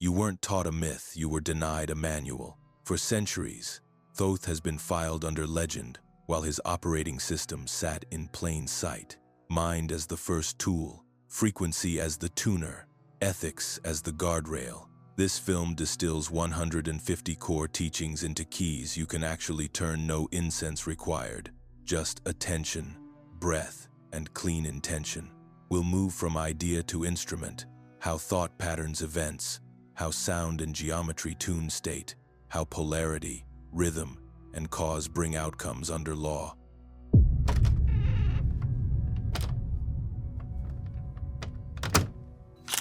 You weren't taught a myth, you were denied a manual. For centuries, Thoth has been filed under legend, while his operating system sat in plain sight. Mind as the first tool, frequency as the tuner, ethics as the guardrail. This film distills 150 core teachings into keys you can actually turn. No incense required, just attention, breath, and clean intention. We'll move from idea to instrument, how thought patterns events, how sound and geometry tune state, how polarity, rhythm, and cause bring outcomes under law.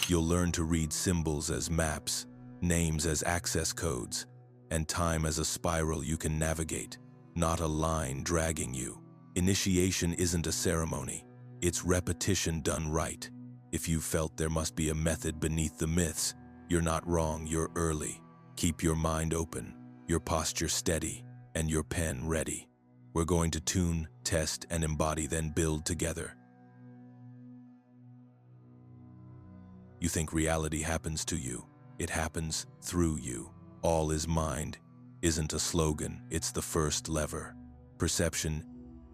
You'll learn to read symbols as maps, names as access codes, and time as a spiral you can navigate, not a line dragging you. Initiation isn't a ceremony, it's repetition done right. If you felt there must be a method beneath the myths, you're not wrong, you're early. Keep your mind open, your posture steady, and your pen ready. We're going to tune, test, and embody, then build together. You think reality happens to you. It happens through you. All is mind isn't a slogan, it's the first lever. Perception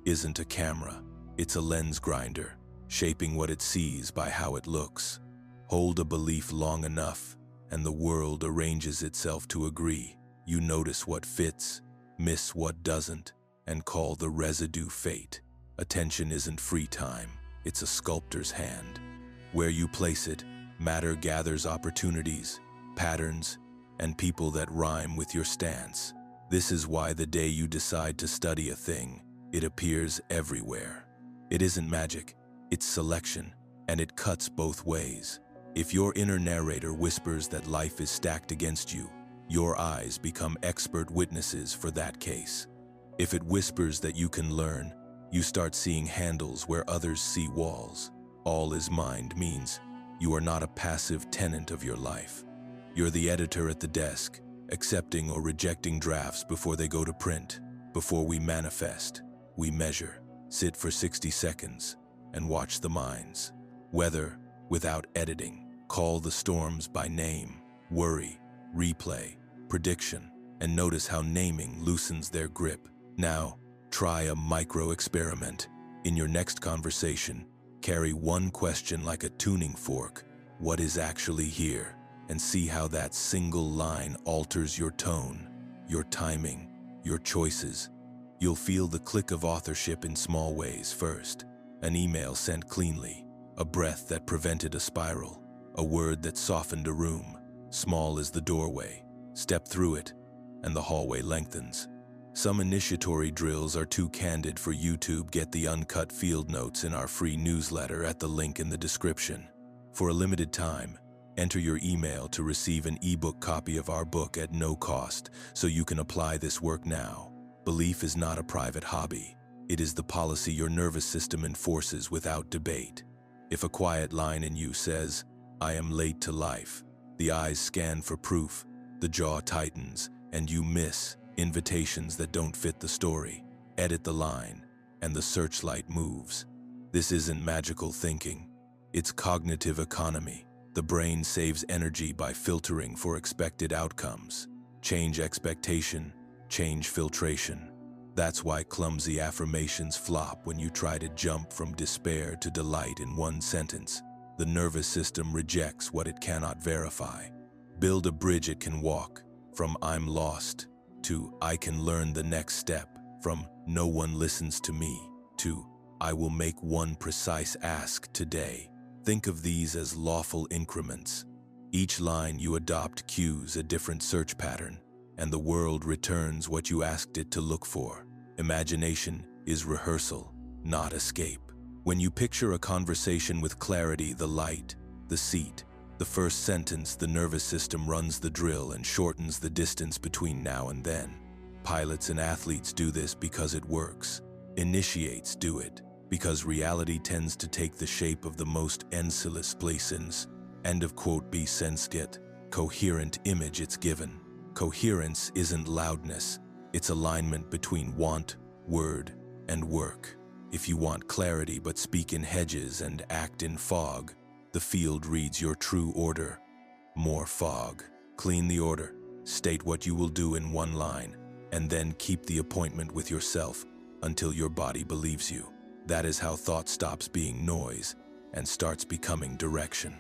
isn't a camera, it's a lens grinder, shaping what it sees by how it looks. Hold a belief long enough, and the world arranges itself to agree. You notice what fits, miss what doesn't, and call the residue fate. Attention isn't free time, it's a sculptor's hand. Where you place it, matter gathers opportunities, patterns, and people that rhyme with your stance. This is why the day you decide to study a thing, it appears everywhere. It isn't magic, it's selection, and it cuts both ways. If your inner narrator whispers that life is stacked against you, your eyes become expert witnesses for that case. If it whispers that you can learn, you start seeing handles where others see walls. All is mind means you are not a passive tenant of your life. You're the editor at the desk, accepting or rejecting drafts before they go to print. Before we manifest, we measure, sit for 60 seconds, and watch the minds. Weather without editing, call the storms by name, worry, replay, prediction, and notice how naming loosens their grip. Now, try a micro-experiment. In your next conversation, carry one question like a tuning fork, what is actually here, and see how that single line alters your tone, your timing, your choices. You'll feel the click of authorship in small ways first. An email sent cleanly, a breath that prevented a spiral, a word that softened a room. Small is the doorway. Step through it, and the hallway lengthens. Some initiatory drills are too candid for YouTube. Get the uncut field notes in our free newsletter at the link in the description. For a limited time, enter your email to receive an ebook copy of our book at no cost, so you can apply this work now. Belief is not a private hobby. It is the policy your nervous system enforces without debate. If a quiet line in you says, "I am late to life," the eyes scan for proof, the jaw tightens, and you miss invitations that don't fit the story. Edit the line, and the searchlight moves. This isn't magical thinking. It's cognitive economy. The brain saves energy by filtering for expected outcomes. Change expectation, change filtration. That's why clumsy affirmations flop when you try to jump from despair to delight in one sentence. The nervous system rejects what it cannot verify. Build a bridge it can walk, from "I'm lost" to "I can learn the next step," from "no one listens to me" to "I will make one precise ask today." Think of these as lawful increments. Each line you adopt cues a different search pattern, and the world returns what you asked it to look for. Imagination is rehearsal, not escape. When you picture a conversation with clarity, the light, the seat, the first sentence, the nervous system runs the drill and shortens the distance between now and then. Pilots and athletes do this because it works. Initiates do it because reality tends to take the shape of the most endless places. End of quote. Be sensed yet coherent image it's given. Coherence isn't loudness, it's alignment between want, word, and work. If you want clarity but speak in hedges and act in fog, the field reads your true order. More fog. Clean the order, state what you will do in one line, and then keep the appointment with yourself until your body believes you. That is how thought stops being noise and starts becoming direction.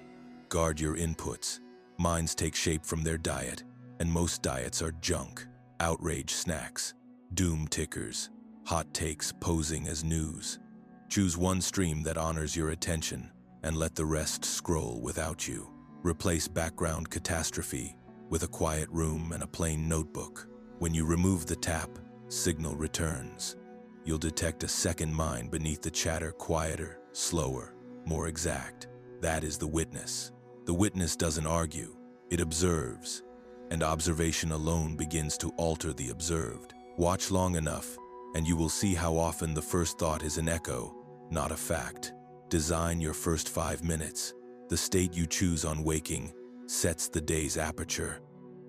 Guard your inputs. Minds take shape from their diet, and most diets are junk, outrage snacks, doom tickers, hot takes posing as news. Choose one stream that honors your attention and let the rest scroll without you. Replace background catastrophe with a quiet room and a plain notebook. When you remove the tap, signal returns. You'll detect a second mind beneath the chatter, quieter, slower, more exact. That is the witness. The witness doesn't argue, it observes, and observation alone begins to alter the observed. Watch long enough, and you will see how often the first thought is an echo, not a fact. Design your first 5 minutes. The state you choose on waking sets the day's aperture.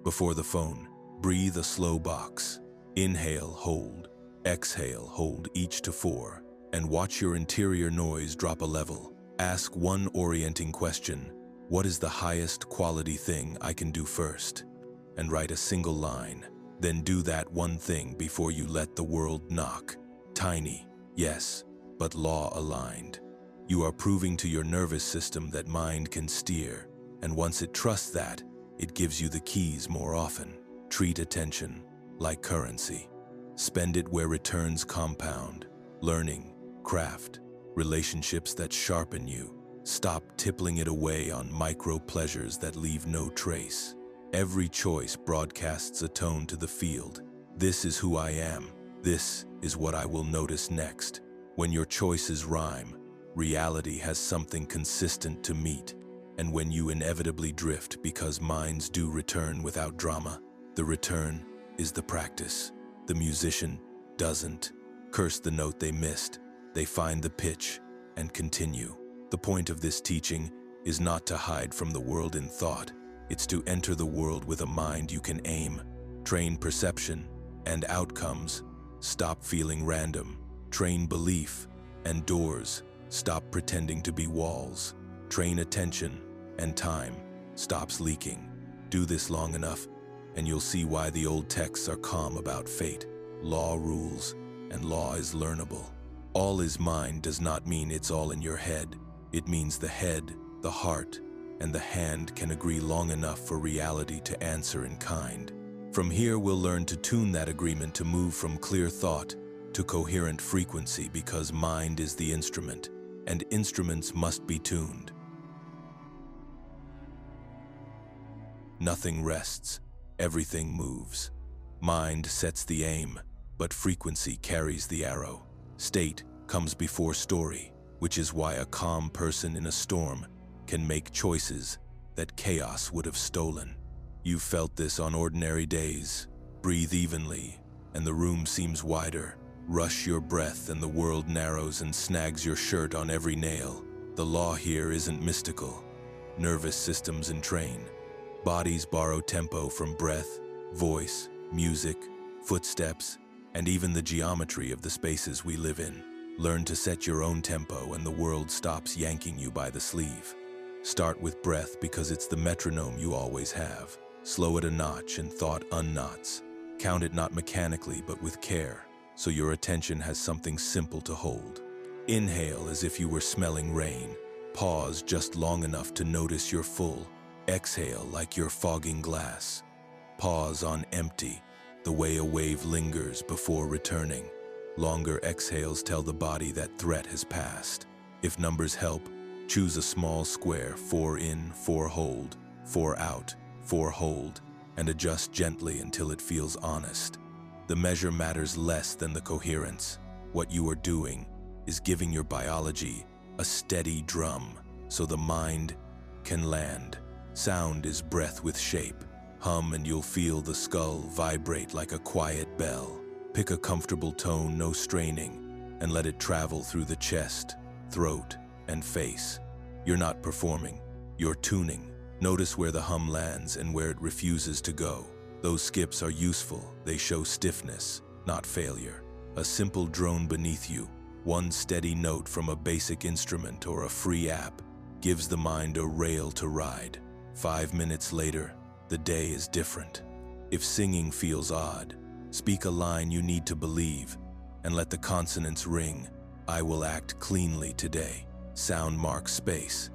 Before the phone, breathe a slow box. Inhale, hold. Exhale, hold each to 4, and watch your interior noise drop a level. Ask one orienting question: what is the highest quality thing I can do first? And write a single line. Then do that one thing before you let the world knock. Tiny, yes, but law-aligned. You are proving to your nervous system that mind can steer, and once it trusts that, it gives you the keys more often. Treat attention like currency. Spend it where returns compound. Learning, craft, relationships that sharpen you. Stop tippling it away on micro pleasures that leave no trace. Every choice broadcasts a tone to the field. This is who I am. This is what I will notice next. When your choices rhyme, reality has something consistent to meet. And when you inevitably drift because minds do return without drama, the return is the practice. The musician doesn't curse the note they missed. They find the pitch and continue. The point of this teaching is not to hide from the world in thought. It's to enter the world with a mind you can aim. Train perception and outcomes. Stop feeling random. Train belief and doors. Stop pretending to be walls. Train attention and time stops leaking. Do this long enough, and you'll see why the old texts are calm about fate. Law rules, and law is learnable. All is mind does not mean it's all in your head. It means the head, the heart, and the hand can agree long enough for reality to answer in kind. From here, we'll learn to tune that agreement to move from clear thought to coherent frequency, because mind is the instrument, and instruments must be tuned. Nothing rests, everything moves. Mind sets the aim, but frequency carries the arrow. State comes before story, which is why a calm person in a storm can make choices that chaos would have stolen. You've felt this on ordinary days. Breathe evenly, and the room seems wider. Rush your breath, and the world narrows and snags your shirt on every nail. The law here isn't mystical. Nervous systems entrain. Bodies borrow tempo from breath, voice, music, footsteps, and even the geometry of the spaces we live in. Learn to set your own tempo, and the world stops yanking you by the sleeve. Start with breath because it's the metronome you always have. Slow it a notch and thought unknots. Count it not mechanically but with care, so your attention has something simple to hold. Inhale as if you were smelling rain. Pause just long enough to notice you're full. Exhale like you're fogging glass. Pause on empty, the way a wave lingers before returning. Longer exhales tell the body that threat has passed. If numbers help, choose a small square: 4 in, 4 hold, 4 out, 4 hold, and adjust gently until it feels honest. The measure matters less than the coherence. What you are doing is giving your biology a steady drum so the mind can land. Sound is breath with shape. Hum and you'll feel the skull vibrate like a quiet bell. Pick a comfortable tone, no straining, and let it travel through the chest, throat, and face. You're not performing, you're tuning. Notice where the hum lands and where it refuses to go. Those skips are useful. They show stiffness, not failure. A simple drone beneath you, one steady note from a basic instrument or a free app, gives the mind a rail to ride. 5 minutes later, the day is different. If singing feels odd, speak a line you need to believe, and let the consonants ring. I will act cleanly today. Sound marks space.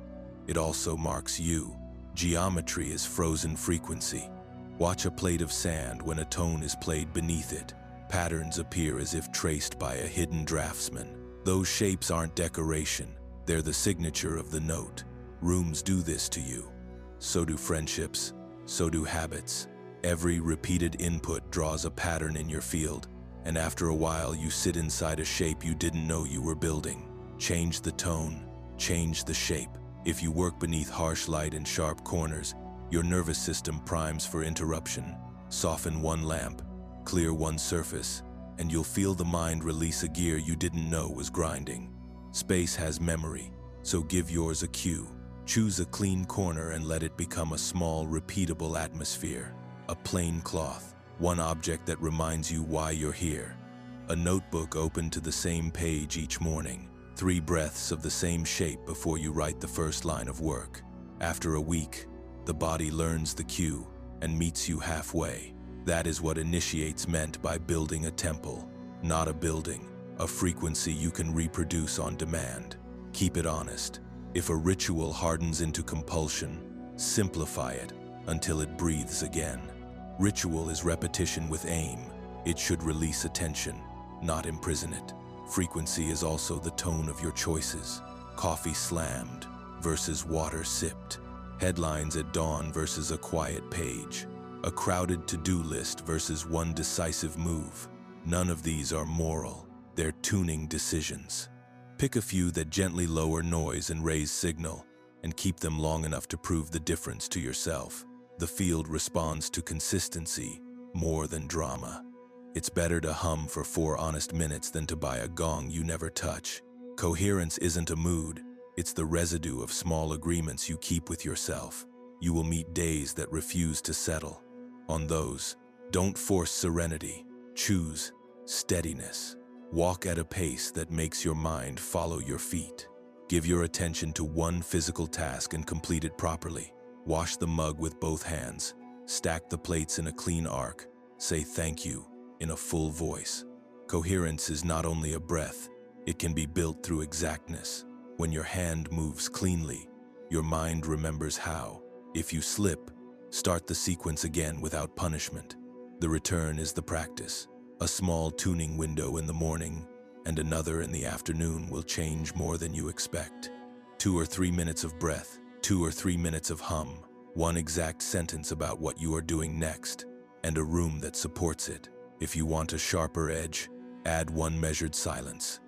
It also marks you. Geometry is frozen frequency. Watch a plate of sand when a tone is played beneath it. Patterns appear as if traced by a hidden draftsman. Those shapes aren't decoration, they're the signature of the note. Rooms do this to you. So do friendships, so do habits. Every repeated input draws a pattern in your field, and after a while you sit inside a shape you didn't know you were building. Change the tone, change the shape. If you work beneath harsh light and sharp corners, your nervous system primes for interruption. Soften one lamp, clear one surface, and you'll feel the mind release a gear you didn't know was grinding. Space has memory, so give yours a cue. Choose a clean corner and let it become a small, repeatable atmosphere. A plain cloth, one object that reminds you why you're here. A notebook open to the same page each morning. 3 breaths of the same shape before you write the first line of work. After a week, the body learns the cue and meets you halfway. That is what initiates meant by building a temple, not a building, a frequency you can reproduce on demand. Keep it honest. If a ritual hardens into compulsion, simplify it until it breathes again. Ritual is repetition with aim. It should release attention, not imprison it. Frequency is also the tone of your choices. Coffee slammed versus water sipped. Headlines at dawn versus a quiet page. A crowded to-do list versus one decisive move. None of these are moral. They're tuning decisions. Pick a few that gently lower noise and raise signal, and keep them long enough to prove the difference to yourself. The field responds to consistency more than drama. It's better to hum for 4 honest minutes than to buy a gong you never touch. Coherence isn't a mood, it's the residue of small agreements you keep with yourself. You will meet days that refuse to settle. On those, don't force serenity. Choose steadiness. Walk at a pace that makes your mind follow your feet. Give your attention to one physical task and complete it properly. Wash the mug with both hands. Stack the plates in a clean arc. Say thank you in a full voice. Coherence is not only a breath, it can be built through exactness. When your hand moves cleanly, your mind remembers how. If you slip, start the sequence again without punishment. The return is the practice. A small tuning window in the morning and another in the afternoon will change more than you expect. 2 or 3 minutes of breath, 2 or 3 minutes of hum, one exact sentence about what you are doing next, and a room that supports it. If you want a sharper edge, add one measured silence.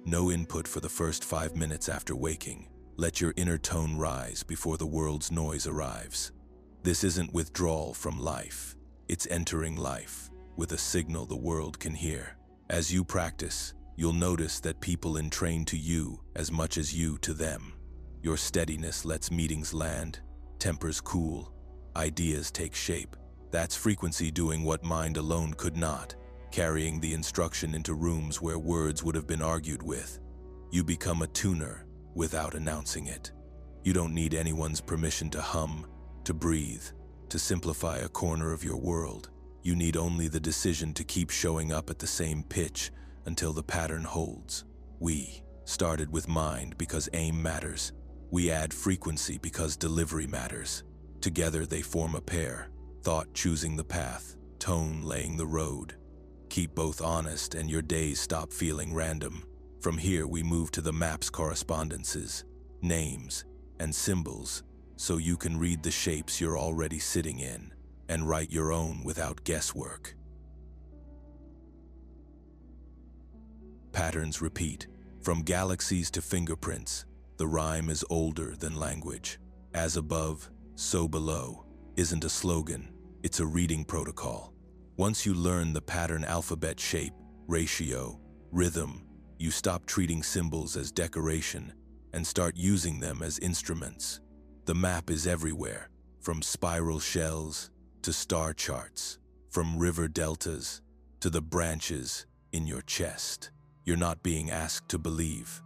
No input for the first 5 minutes after waking. Let your inner tone rise before the world's noise arrives. This isn't withdrawal from life. It's entering life with a signal the world can hear. As you practice, you'll notice that people entrain to you as much as you to them. Your steadiness lets meetings land, tempers cool, ideas take shape. That's frequency doing what mind alone could not, carrying the instruction into rooms where words would have been argued with. You become a tuner without announcing it. You don't need anyone's permission to hum, to breathe, to simplify a corner of your world. You need only the decision to keep showing up at the same pitch until the pattern holds. We started with mind because aim matters. We add frequency because delivery matters. Together they form a pair. Thought choosing the path, tone laying the road. Keep both honest and your days stop feeling random. From here we move to the map's correspondences, names, and symbols, so you can read the shapes you're already sitting in and write your own without guesswork. Patterns repeat. From galaxies to fingerprints, the rhyme is older than language. As above, so below isn't a slogan, it's a reading protocol. Once you learn the pattern alphabet shape, ratio, rhythm, you stop treating symbols as decoration and start using them as instruments. The map is everywhere, from spiral shells to star charts, from river deltas to the branches in your chest. You're not being asked to believe.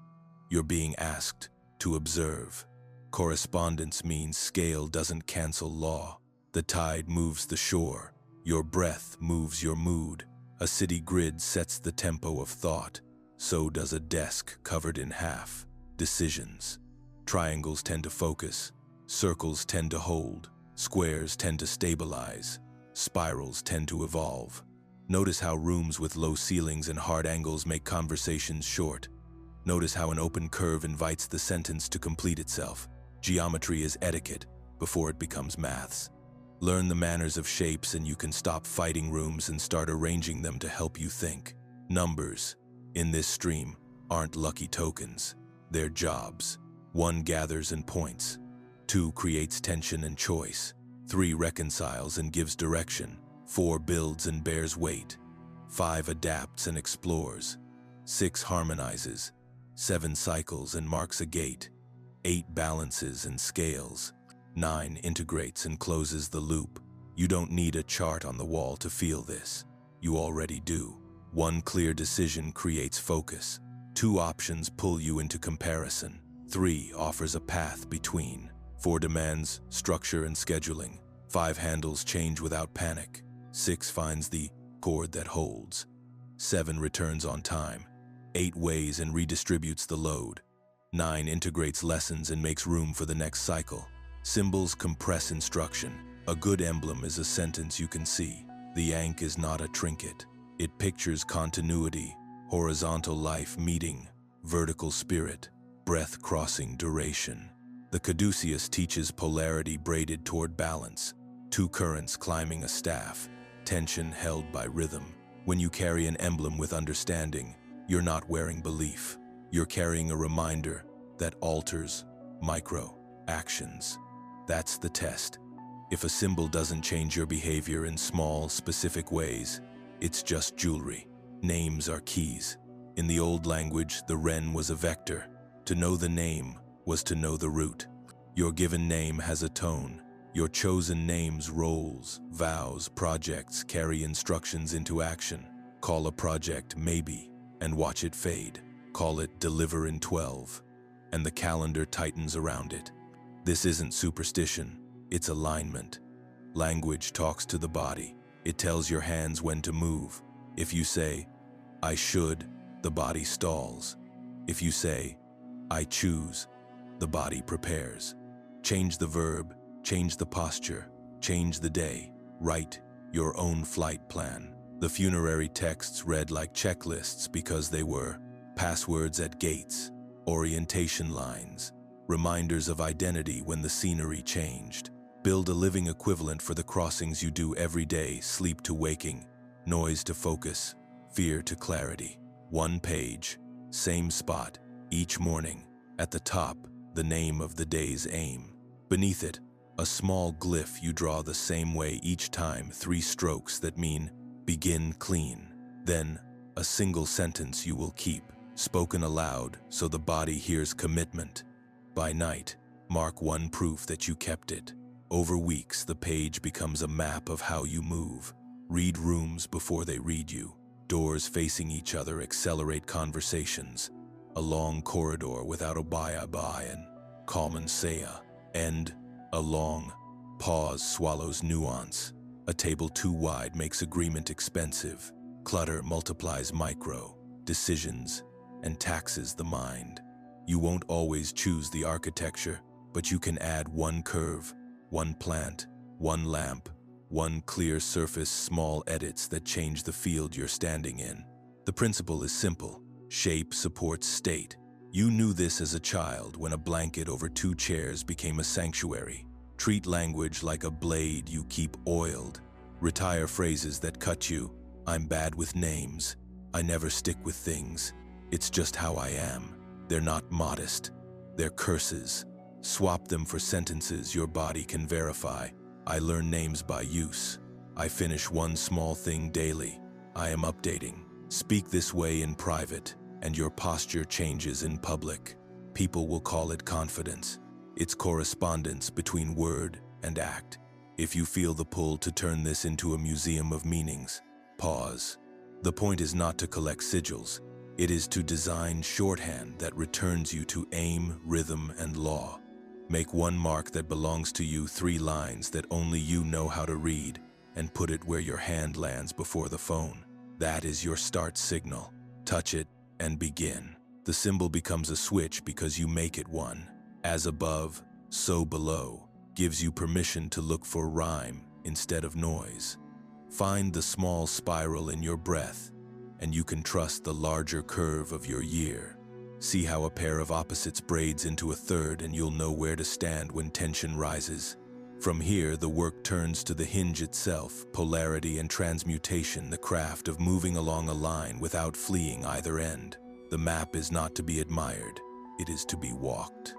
You're being asked to observe. Correspondence means scale doesn't cancel law. The tide moves the shore. Your breath moves your mood. A city grid sets the tempo of thought. So does a desk covered in half. Decisions. Triangles tend to focus. Circles tend to hold. Squares tend to stabilize. Spirals tend to evolve. Notice how rooms with low ceilings and hard angles make conversations short. Notice how an open curve invites the sentence to complete itself. Geometry is etiquette before it becomes maths. Learn the manners of shapes and you can stop fighting rooms and start arranging them to help you think. Numbers, in this stream, aren't lucky tokens. They're jobs. 1 gathers and points. 2 creates tension and choice. 3 reconciles and gives direction. 4 builds and bears weight. 5 adapts and explores. 6 harmonizes. 7 cycles and marks a gate. 8 balances and scales. 9 integrates and closes the loop. You don't need a chart on the wall to feel this. You already do. 1 clear decision creates focus. 2 options pull you into comparison. 3 offers a path between. 4 demands structure and scheduling. 5 handles change without panic. 6 finds the cord that holds. 7 returns on time. 8 weighs and redistributes the load. 9 integrates lessons and makes room for the next cycle. Symbols compress instruction. A good emblem is a sentence you can see. The yank is not a trinket. It pictures continuity, horizontal life meeting, vertical spirit, breath crossing duration. The caduceus teaches polarity braided toward balance. 2 currents climbing a staff, tension held by rhythm. When you carry an emblem with understanding, you're not wearing belief. You're carrying a reminder that alters micro actions. That's the test. If a symbol doesn't change your behavior in small, specific ways, it's just jewelry. Names are keys. In the old language, the wren was a vector. To know the name was to know the root. Your given name has a tone. Your chosen name's roles, vows, projects carry instructions into action. Call a project maybe and watch it fade. Call it deliver in 12, and the calendar tightens around it. This isn't superstition, it's alignment. Language talks to the body. It tells your hands when to move. If you say, I should, the body stalls. If you say, I choose, the body prepares. Change the verb, change the posture, change the day. Write your own flight plan. The funerary texts read like checklists because they were passwords at gates, orientation lines, reminders of identity when the scenery changed. Build a living equivalent for the crossings you do every day, sleep to waking, noise to focus, fear to clarity. 1 page, same spot, each morning. At the top, the name of the day's aim. Beneath it, a small glyph you draw the same way each time, 3 strokes that mean begin clean. Then, a single sentence you will keep, spoken aloud so the body hears commitment. By night, mark 1 proof that you kept it. Over weeks, the page becomes a map of how you move. Read rooms before they read you. Doors facing each other accelerate conversations. A long corridor without a bye-bye and common saya. End, a long pause swallows nuance. A table too wide makes agreement expensive. Clutter multiplies micro decisions and taxes the mind. You won't always choose the architecture, but you can add 1 curve, 1 plant, 1 lamp, 1 clear surface, small edits that change the field you're standing in. The principle is simple. Shape supports state. You knew this as a child when a blanket over 2 chairs became a sanctuary. Treat language like a blade you keep oiled. Retire phrases that cut you. I'm bad with names. I never stick with things. It's just how I am. They're not modest. They're curses. Swap them for sentences your body can verify. I learn names by use. I finish 1 small thing daily. I am updating. Speak this way in private, and your posture changes in public. People will call it confidence. It's correspondence between word and act. If you feel the pull to turn this into a museum of meanings, pause. The point is not to collect sigils. It is to design shorthand that returns you to aim, rhythm, and law. Make one mark that belongs to you, 3 lines that only you know how to read, and put it where your hand lands before the phone. That is your start signal. Touch it and begin. The symbol becomes a switch because you make it one. As above, so below, gives you permission to look for rhyme instead of noise. Find the small spiral in your breath, and you can trust the larger curve of your year. See how a pair of opposites braids into a third, and you'll know where to stand when tension rises. From here, the work turns to the hinge itself, polarity and transmutation, the craft of moving along a line without fleeing either end. The map is not to be admired, it is to be walked.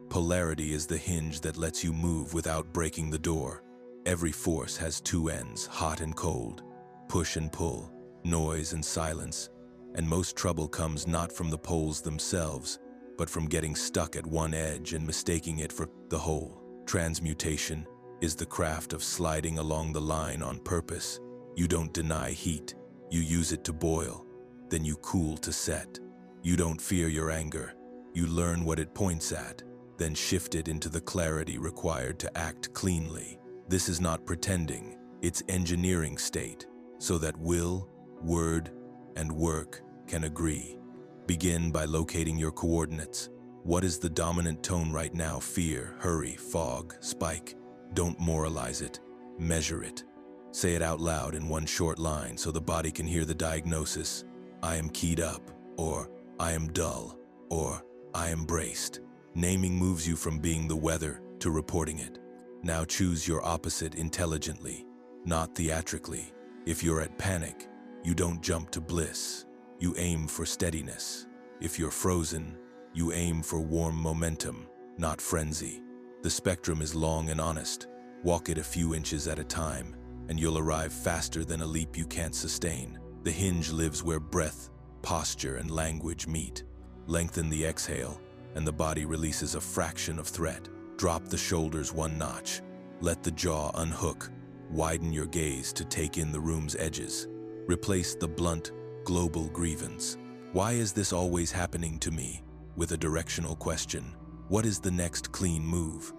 Polarity is the hinge that lets you move without breaking the door. Every force has 2 ends, hot and cold, push and pull, noise and silence, and most trouble comes not from the poles themselves, but from getting stuck at one edge and mistaking it for the whole. Transmutation is the craft of sliding along the line on purpose. You don't deny heat, you use it to boil, then you cool to set. You don't fear your anger, you learn what it points at, then shift it into the clarity required to act cleanly. This is not pretending, it's engineering state, so that will, word, and work can agree. Begin by locating your coordinates. What is the dominant tone right now? Fear, hurry, fog, spike. Don't moralize it, measure it. Say it out loud in one short line so the body can hear the diagnosis. I am keyed up, or I am dull, or I am braced. Naming moves you from being the weather to reporting it. Now choose your opposite intelligently, not theatrically. If you're at panic, you don't jump to bliss. You aim for steadiness. If you're frozen, you aim for warm momentum, not frenzy. The spectrum is long and honest. Walk it a few inches at a time, and you'll arrive faster than a leap you can't sustain. The hinge lives where breath, posture, and language meet. Lengthen the exhale, and the body releases a fraction of threat. Drop the shoulders 1 notch. Let the jaw unhook. Widen your gaze to take in the room's edges. Replace the blunt, global grievance. Why is this always happening to me? With a directional question. What is the next clean move?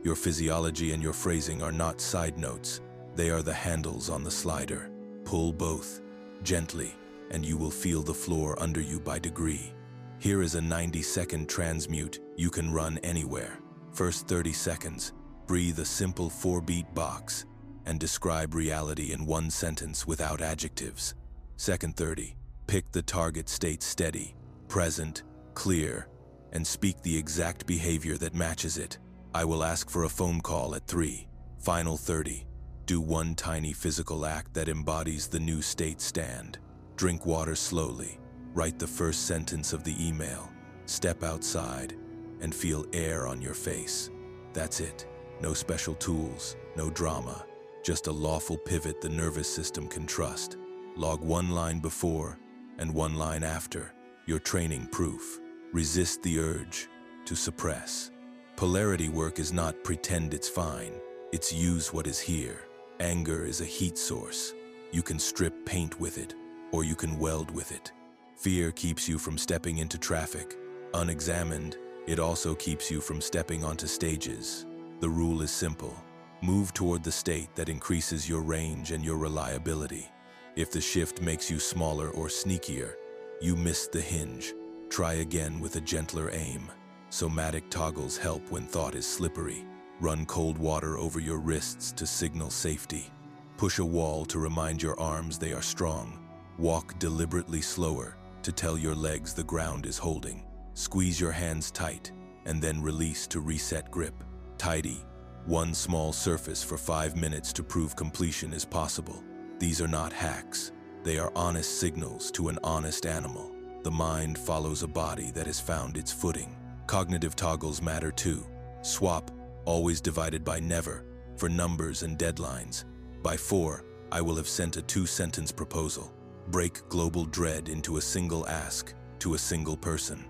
Your physiology and your phrasing are not side notes. They are the handles on the slider. Pull both, gently, and you will feel the floor under you by degree. Here is a 90-second transmute you can run anywhere. First 30 seconds, breathe a simple 4-beat box and describe reality in 1 sentence without adjectives. Second 30, pick the target state steady, present, clear, and speak the exact behavior that matches it. I will ask for a phone call at 3. Final 30, do 1 tiny physical act that embodies the new state stand. Drink water slowly, write the first sentence of the email, step outside, and feel air on your face. That's it. No special tools, no drama, just a lawful pivot the nervous system can trust. Log 1 line before and 1 line after. Your training proof. Resist the urge to suppress. Polarity work is not pretend it's fine. It's use what is here. Anger is a heat source. You can strip paint with it, or you can weld with it. Fear keeps you from stepping into traffic. Unexamined, it also keeps you from stepping onto stages. The rule is simple. Move toward the state that increases your range and your reliability. If the shift makes you smaller or sneakier, you missed the hinge. Try again with a gentler aim. Somatic toggles help when thought is slippery. Run cold water over your wrists to signal safety. Push a wall to remind your arms they are strong. Walk deliberately slower to tell your legs the ground is holding. Squeeze your hands tight and then release to reset grip. Tidy. 1 small surface for 5 minutes to prove completion is possible. These are not hacks. They are honest signals to an honest animal. The mind follows a body that has found its footing. Cognitive toggles matter too. Swap, always divided by never, for numbers and deadlines. By 4, I will have sent a 2-sentence proposal. Break global dread into a single ask to a single person.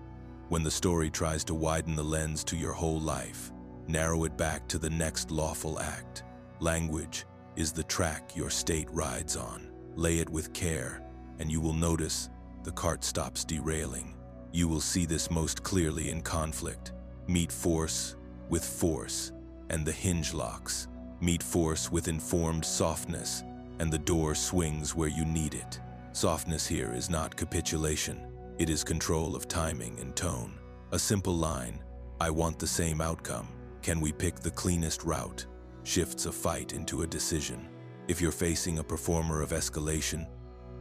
When the story tries to widen the lens to your whole life, narrow it back to the next lawful act. Language is the track your state rides on. Lay it with care, and you will notice the cart stops derailing. You will see this most clearly in conflict. Meet force with force, and the hinge locks. Meet force with informed softness, and the door swings where you need it. Softness here is not capitulation. It is control of timing and tone. A simple line, "I want the same outcome. Can we pick the cleanest route?" shifts a fight into a decision. If you're facing a performer of escalation,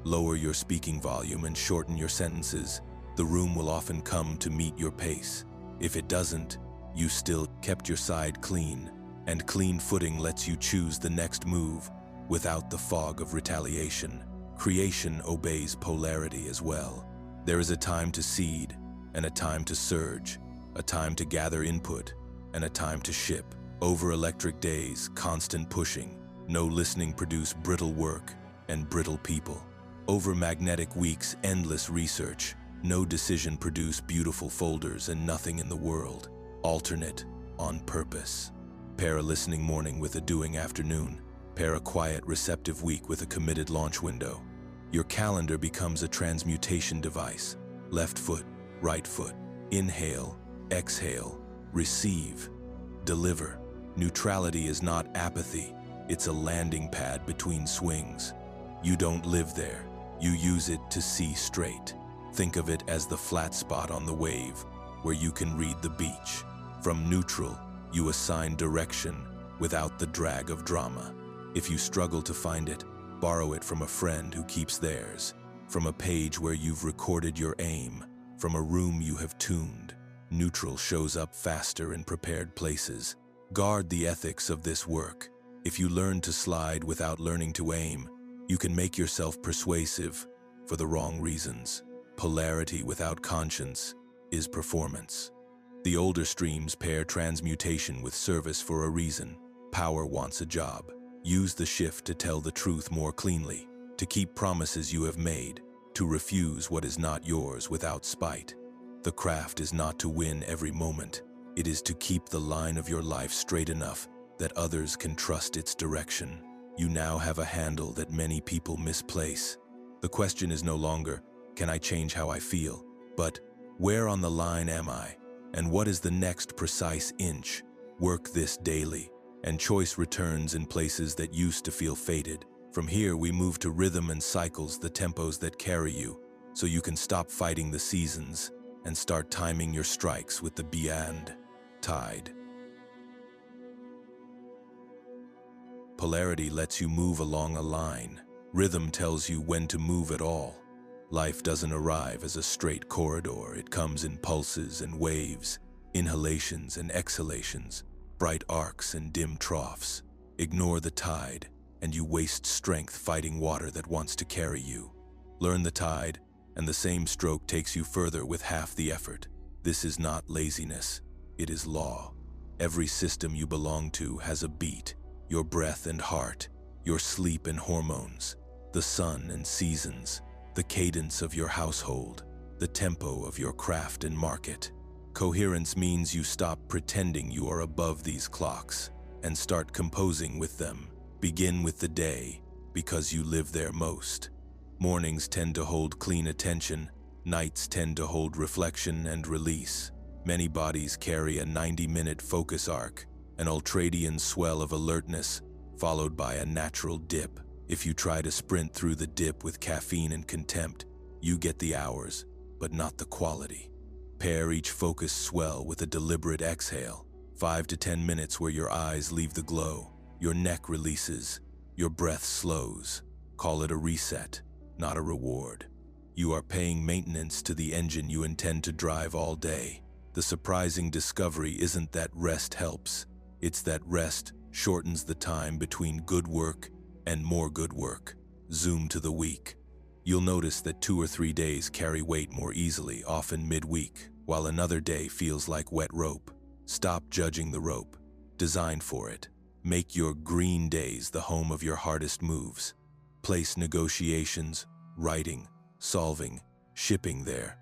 lower your speaking volume and shorten your sentences. The room will often come to meet your pace. If it doesn't, you still kept your side clean, and clean footing lets you choose the next move without the fog of retaliation. Creation obeys polarity as well. There is a time to seed, and a time to surge, a time to gather input, and a time to ship. Over electric days, constant pushing, no listening produce brittle work and brittle people. Over magnetic weeks, endless research, no decision produce beautiful folders and nothing in the world. Alternate, on purpose. Pair a listening morning with a doing afternoon. Pair a quiet, receptive week with a committed launch window. Your calendar becomes a transmutation device. Left foot, right foot. Inhale, exhale, receive, deliver. Neutrality is not apathy. It's a landing pad between swings. You don't live there. You use it to see straight. Think of it as the flat spot on the wave, where you can read the beach. From neutral, you assign direction without the drag of drama. If you struggle to find it, borrow it from a friend who keeps theirs, from a page where you've recorded your aim, from a room you have tuned. Neutral shows up faster in prepared places. Guard the ethics of this work. If you learn to slide without learning to aim, you can make yourself persuasive for the wrong reasons. Polarity without conscience is performance. The older streams pair transmutation with service for a reason. Power wants a job. Use the shift to tell the truth more cleanly, to keep promises you have made, to refuse what is not yours without spite. The craft is not to win every moment. It is to keep the line of your life straight enough that others can trust its direction. You now have a handle that many people misplace. The question is no longer, can I change how I feel? But where on the line am I? And what is the next precise inch? Work this daily, and choice returns in places that used to feel fated. From here, we move to rhythm and cycles, the tempos that carry you, so you can stop fighting the seasons and start timing your strikes with the beyond tide. Polarity lets you move along a line. Rhythm tells you when to move at all. Life doesn't arrive as a straight corridor. It comes in pulses and waves, inhalations and exhalations, bright arcs and dim troughs. Ignore the tide, and you waste strength fighting water that wants to carry you. Learn the tide, and the same stroke takes you further with half the effort. This is not laziness, it is law. Every system you belong to has a beat, your breath and heart, your sleep and hormones, the sun and seasons, the cadence of your household, the tempo of your craft and market. Coherence means you stop pretending you are above these clocks and start composing with them. Begin with the day, because you live there most. Mornings tend to hold clean attention, nights tend to hold reflection and release. Many bodies carry a 90-minute focus arc, an ultradian swell of alertness, followed by a natural dip. If you try to sprint through the dip with caffeine and contempt, you get the hours, but not the quality. Pair each focus swell with a deliberate exhale, 5 to 10 minutes where your eyes leave the glow, your neck releases, your breath slows. Call it a reset, not a reward. You are paying maintenance to the engine you intend to drive all day. The surprising discovery isn't that rest helps, it's that rest shortens the time between good work and more good work. Zoom to the week. You'll notice that 2 or 3 days carry weight more easily, often midweek, while another day feels like wet rope. Stop judging the rope. Design for it. Make your green days the home of your hardest moves. Place negotiations, writing, solving, shipping there.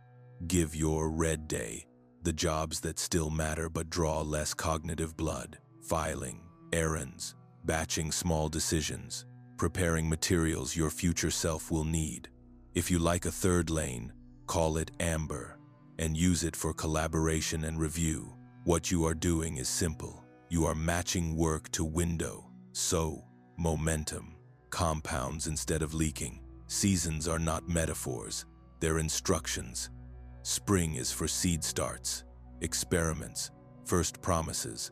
Give your red day, the jobs that still matter but draw less cognitive blood. Filing, errands, batching small decisions, preparing materials your future self will need. If you like a third lane, call it amber. and use it for collaboration and review. What you are doing is simple. You are matching work to window. So, momentum compounds instead of leaking. Seasons are not metaphors, they're instructions. Spring is for seed starts, experiments, first promises.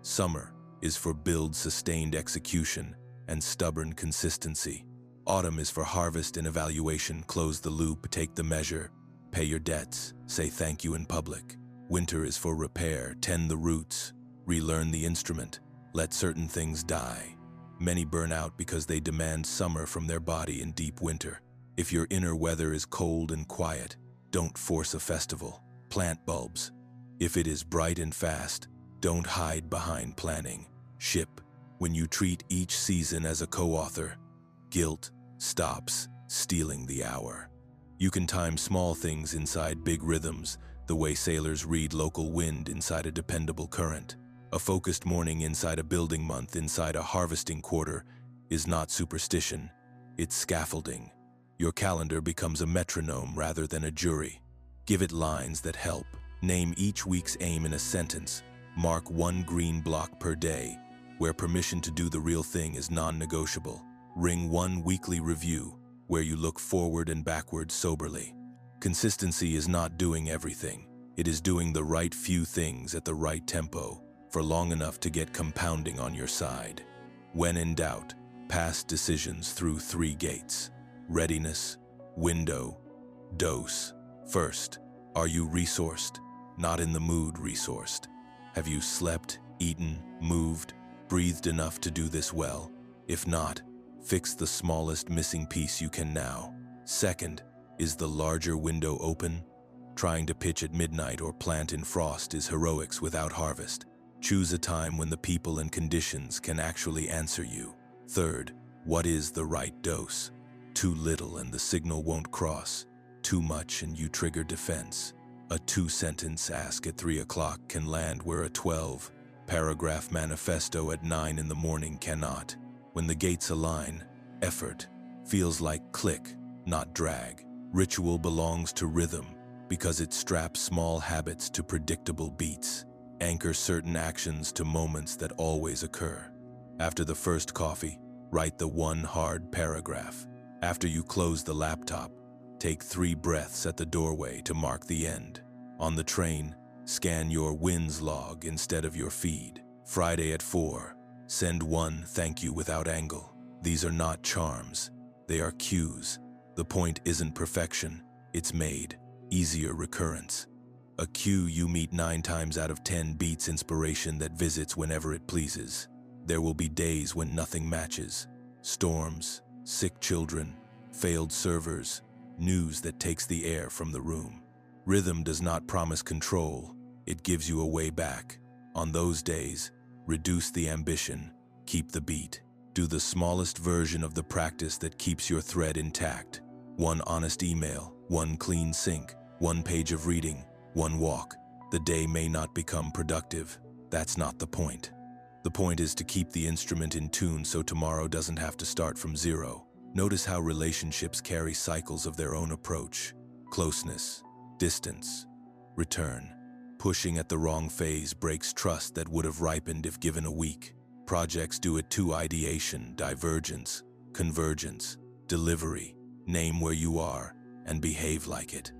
Summer is for build sustained execution and stubborn consistency. Autumn is for harvest and evaluation, close the loop, take the measure, pay your debts, say thank you in public. Winter is for repair, tend the roots, relearn the instrument, let certain things die. Many burn out because they demand summer from their body in deep winter. If your inner weather is cold and quiet, don't force a festival. Plant bulbs. If it is bright and fast, don't hide behind planning. Ship. When you treat each season as a co-author, guilt stops stealing the hour. You can time small things inside big rhythms, the way sailors read local wind inside a dependable current. A focused morning inside a building month, inside a harvesting quarter, is not superstition, it's scaffolding. Your calendar becomes a metronome rather than a jury. Give it lines that help. Name each week's aim in a sentence. Mark one green block per day, where permission to do the real thing is non-negotiable. Ring one weekly review, where you look forward and backward soberly. Consistency is not doing everything. It is doing the right few things at the right tempo, for long enough to get compounding on your side. When in doubt, pass decisions through 3 gates. Readiness, window, dose. First, are you resourced? Not in the mood resourced. Have you slept, eaten, moved, breathed enough to do this well? If not, fix the smallest missing piece you can now. Second, is the larger window open? Trying to pitch at midnight or plant in frost is heroics without harvest. Choose a time when the people and conditions can actually answer you. Third, what is the right dose? Too little and the signal won't cross. Too much and you trigger defense. A 2-sentence ask at 3 o'clock can land where a 12-paragraph manifesto at 9 in the morning cannot. When the gates align, effort feels like click, not drag. Ritual belongs to rhythm because it straps small habits to predictable beats. Anchor certain actions to moments that always occur. After the first coffee, write the one hard paragraph. After you close the laptop, take 3 breaths at the doorway to mark the end. On the train, scan your wins log instead of your feed. Friday at 4, send one thank you without angle. These are not charms, they are cues. The point isn't perfection, it's made. Easier recurrence. A cue you meet 9 times out of 10 beats inspiration that visits whenever it pleases. There will be days when nothing matches. Storms, sick children, failed servers, news that takes the air from the room. Rhythm does not promise control, it gives you a way back. On those days, reduce the ambition, keep the beat. Do the smallest version of the practice that keeps your thread intact. 1 honest email, 1 clean sink, 1 page of reading, 1 walk. The day may not become productive. That's not the point. The point is to keep the instrument in tune so tomorrow doesn't have to start from zero. Notice how relationships carry cycles of their own approach. Closeness, distance, return. Pushing at the wrong phase breaks trust that would have ripened if given a week. Projects do it too: ideation, divergence, convergence, delivery. Name where you are and behave like it.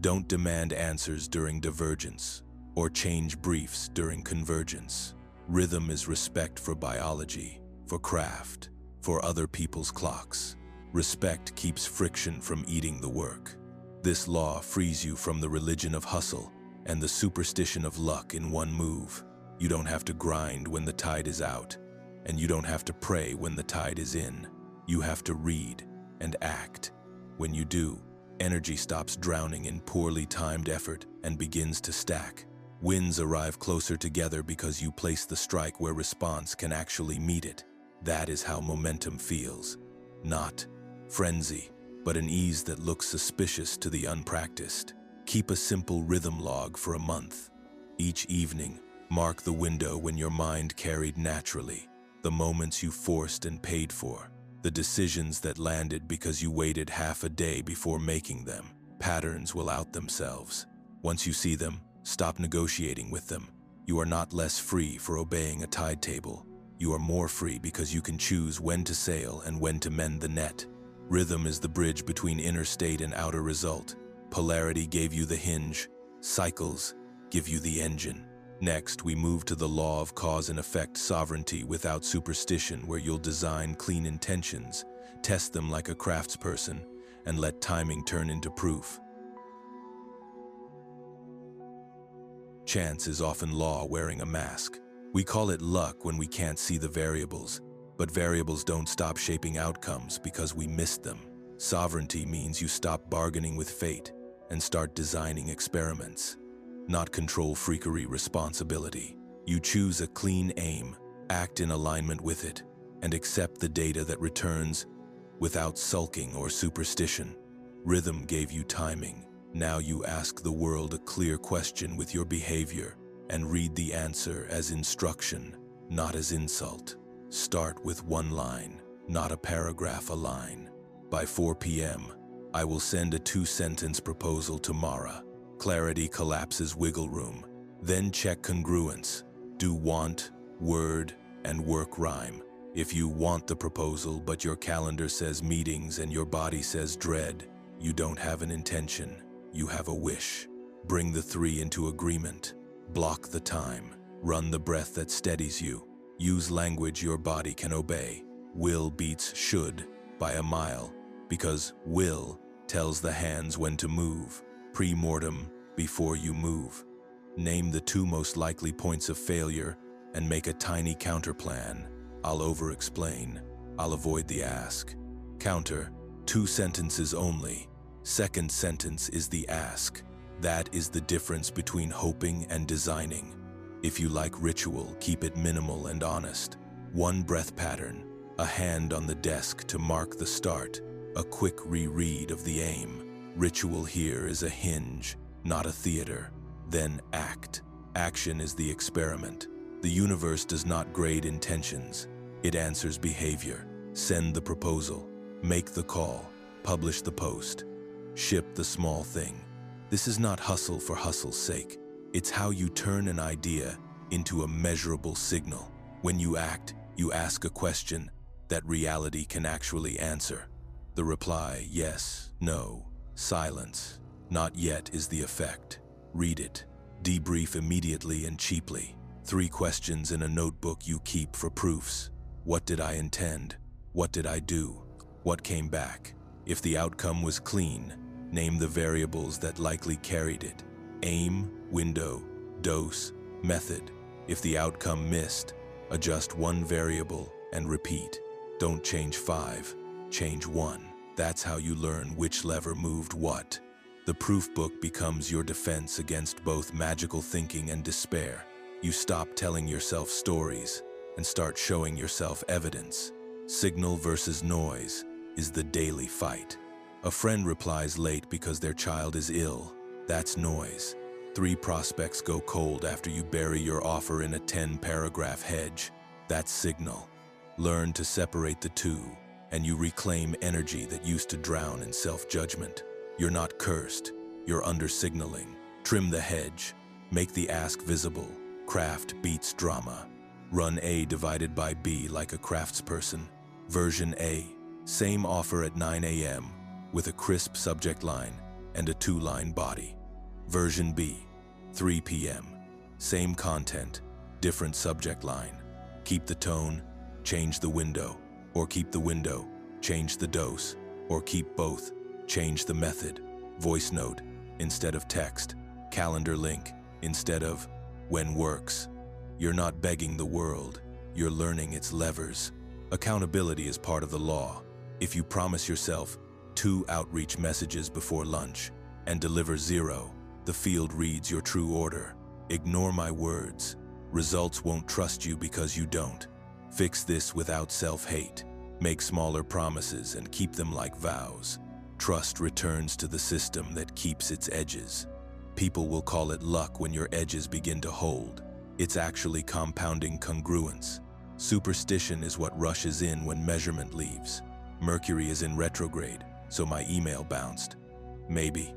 Don't demand answers during divergence or change briefs during convergence. Rhythm is respect for biology, for craft, for other people's clocks. Respect keeps friction from eating the work. This law frees you from the religion of hustle and the superstition of luck in one move. You don't have to grind when the tide is out, and you don't have to pray when the tide is in. You have to read and act. When you do, energy stops drowning in poorly timed effort and begins to stack. Wins arrive closer together because you place the strike where response can actually meet it. That is how momentum feels. Not frenzy, but an ease that looks suspicious to the unpracticed. Keep a simple rhythm log for a month. Each evening, mark the window when your mind carried naturally, the moments you forced and paid for, the decisions that landed because you waited half a day before making them. Patterns will out themselves. Once you see them, stop negotiating with them. You are not less free for obeying a tide table. You are more free because you can choose when to sail and when to mend the net. Rhythm is the bridge between inner state and outer result. Polarity gave you the hinge. Cycles give you the engine. Next, we move to the law of cause and effect sovereignty without superstition, where you'll design clean intentions, test them like a craftsperson, and let timing turn into proof. Chance is often law wearing a mask. We call it luck when we can't see the variables, but variables don't stop shaping outcomes because we missed them. Sovereignty means you stop bargaining with fate and start designing experiments. Not control freakery responsibility. You choose a clean aim, act in alignment with it, and accept the data that returns without sulking or superstition. Rhythm gave you timing. Now you ask the world a clear question with your behavior and read the answer as instruction, not as insult. Start with one line, not a paragraph, a line. By 4 p.m., I will send a 2-sentence proposal to Mara. Clarity collapses wiggle room. Then check congruence. Do want, word, and work rhyme. If you want the proposal but your calendar says meetings and your body says dread, you don't have an intention, you have a wish. Bring the 3 into agreement. Block the time. Run the breath that steadies you. Use language your body can obey. Will beats should by a mile, because will tells the hands when to move. Pre-mortem, before you move. Name the 2 most likely points of failure and make a tiny counterplan. I'll over-explain. I'll avoid the ask. Counter, 2 sentences only. Second sentence is the ask. That is the difference between hoping and designing. If you like ritual, keep it minimal and honest. 1 breath pattern, a hand on the desk to mark the start, a quick reread of the aim. Ritual here is a hinge, not a theater. Then act. Action is the experiment. The universe does not grade intentions. It answers behavior. Send the proposal. Make the call. Publish the post. Ship the small thing. This is not hustle for hustle's sake. It's how you turn an idea into a measurable signal. When you act, you ask a question that reality can actually answer. The reply, yes, no. Silence, not yet, is the effect. Read it. Debrief immediately and cheaply. 3 questions in a notebook you keep for proofs. What did I intend? What did I do? What came back? If the outcome was clean, name the variables that likely carried it. Aim, window, dose, method. If the outcome missed, adjust 1 variable and repeat. Don't change 5, change 1. That's how you learn which lever moved what. The proof book becomes your defense against both magical thinking and despair. You stop telling yourself stories and start showing yourself evidence. Signal versus noise is the daily fight. A friend replies late because their child is ill. That's noise. 3 prospects go cold after you bury your offer in a 10-paragraph hedge. That's signal. Learn to separate the 2, and you reclaim energy that used to drown in self-judgment. You're not cursed, you're under-signaling. Trim the hedge, make the ask visible. Craft beats drama. Run A divided by B like a craftsperson. Version A, same offer at 9 a.m. with a crisp subject line and a 2-line body. Version B, 3 p.m. Same content, different subject line. Keep the tone, change the window. Or keep the window, change the dose. Or keep both, change the method. Voice note instead of text. Calendar link instead of when works. You're not begging the world, you're learning its levers. Accountability is part of the law. If you promise yourself 2 outreach messages before lunch and deliver 0, the field reads your true order. Ignore my words. Results won't trust you because you don't. Fix this without self-hate. Make smaller promises and keep them like vows. Trust returns to the system that keeps its edges. People will call it luck when your edges begin to hold. It's actually compounding congruence. Superstition is what rushes in when measurement leaves. Mercury is in retrograde, so my email bounced. Maybe.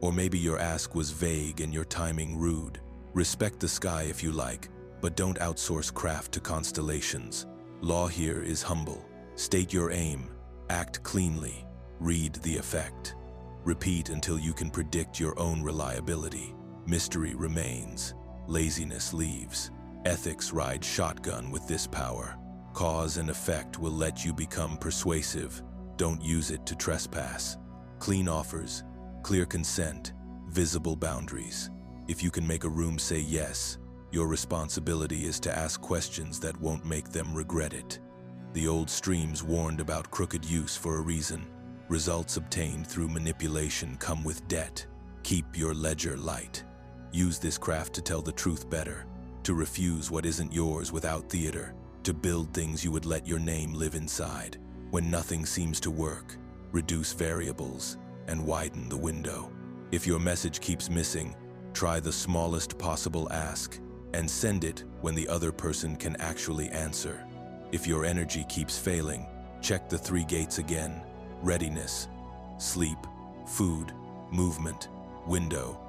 Or maybe your ask was vague and your timing rude. Respect the sky if you like, but don't outsource craft to constellations. Law here is humble. State your aim, act cleanly, read the effect. Repeat until you can predict your own reliability. Mystery remains. Laziness leaves. Ethics ride shotgun with this power. Cause and effect will let you become persuasive. Don't use it to trespass. Clean offers, clear consent, visible boundaries. If you can make a room say yes, your responsibility is to ask questions that won't make them regret it. The old streams warned about crooked use for a reason. Results obtained through manipulation come with debt. Keep your ledger light. Use this craft to tell the truth better, to refuse what isn't yours without theater, to build things you would let your name live inside. When nothing seems to work, reduce variables and widen the window. If your message keeps missing, try the smallest possible ask and send it when the other person can actually answer. If your energy keeps failing, check the 3 gates again. Readiness, sleep, food, movement, window.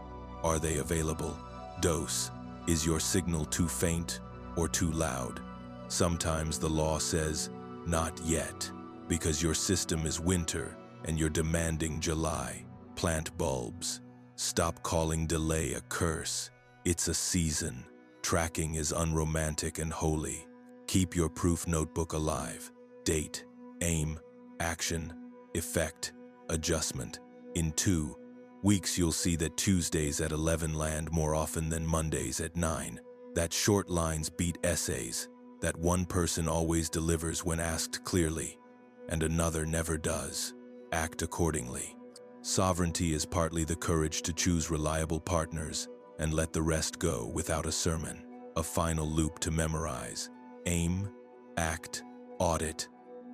Are they available? Dose. Is your signal too faint or too loud? Sometimes the law says, not yet, because your system is winter and you're demanding July. Plant bulbs. Stop calling delay a curse. It's a season. Tracking is unromantic and holy. Keep your proof notebook alive. Date, aim, action, effect, adjustment. In 2 weeks, you'll see that Tuesdays at 11 land more often than Mondays at 9. That short lines beat essays. That one person always delivers when asked clearly, and another never does. Act accordingly. Sovereignty is partly the courage to choose reliable partners and let the rest go without a sermon. A final loop to memorize. Aim, act, audit,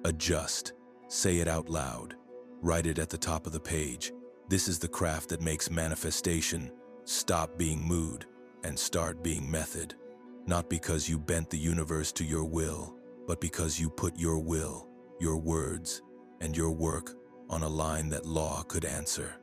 adjust. Say it out loud. Write it at the top of the page. This is the craft that makes manifestation stop being mood and start being method. Not because you bent the universe to your will, but because you put your will, your words, and your work on a line that law could answer.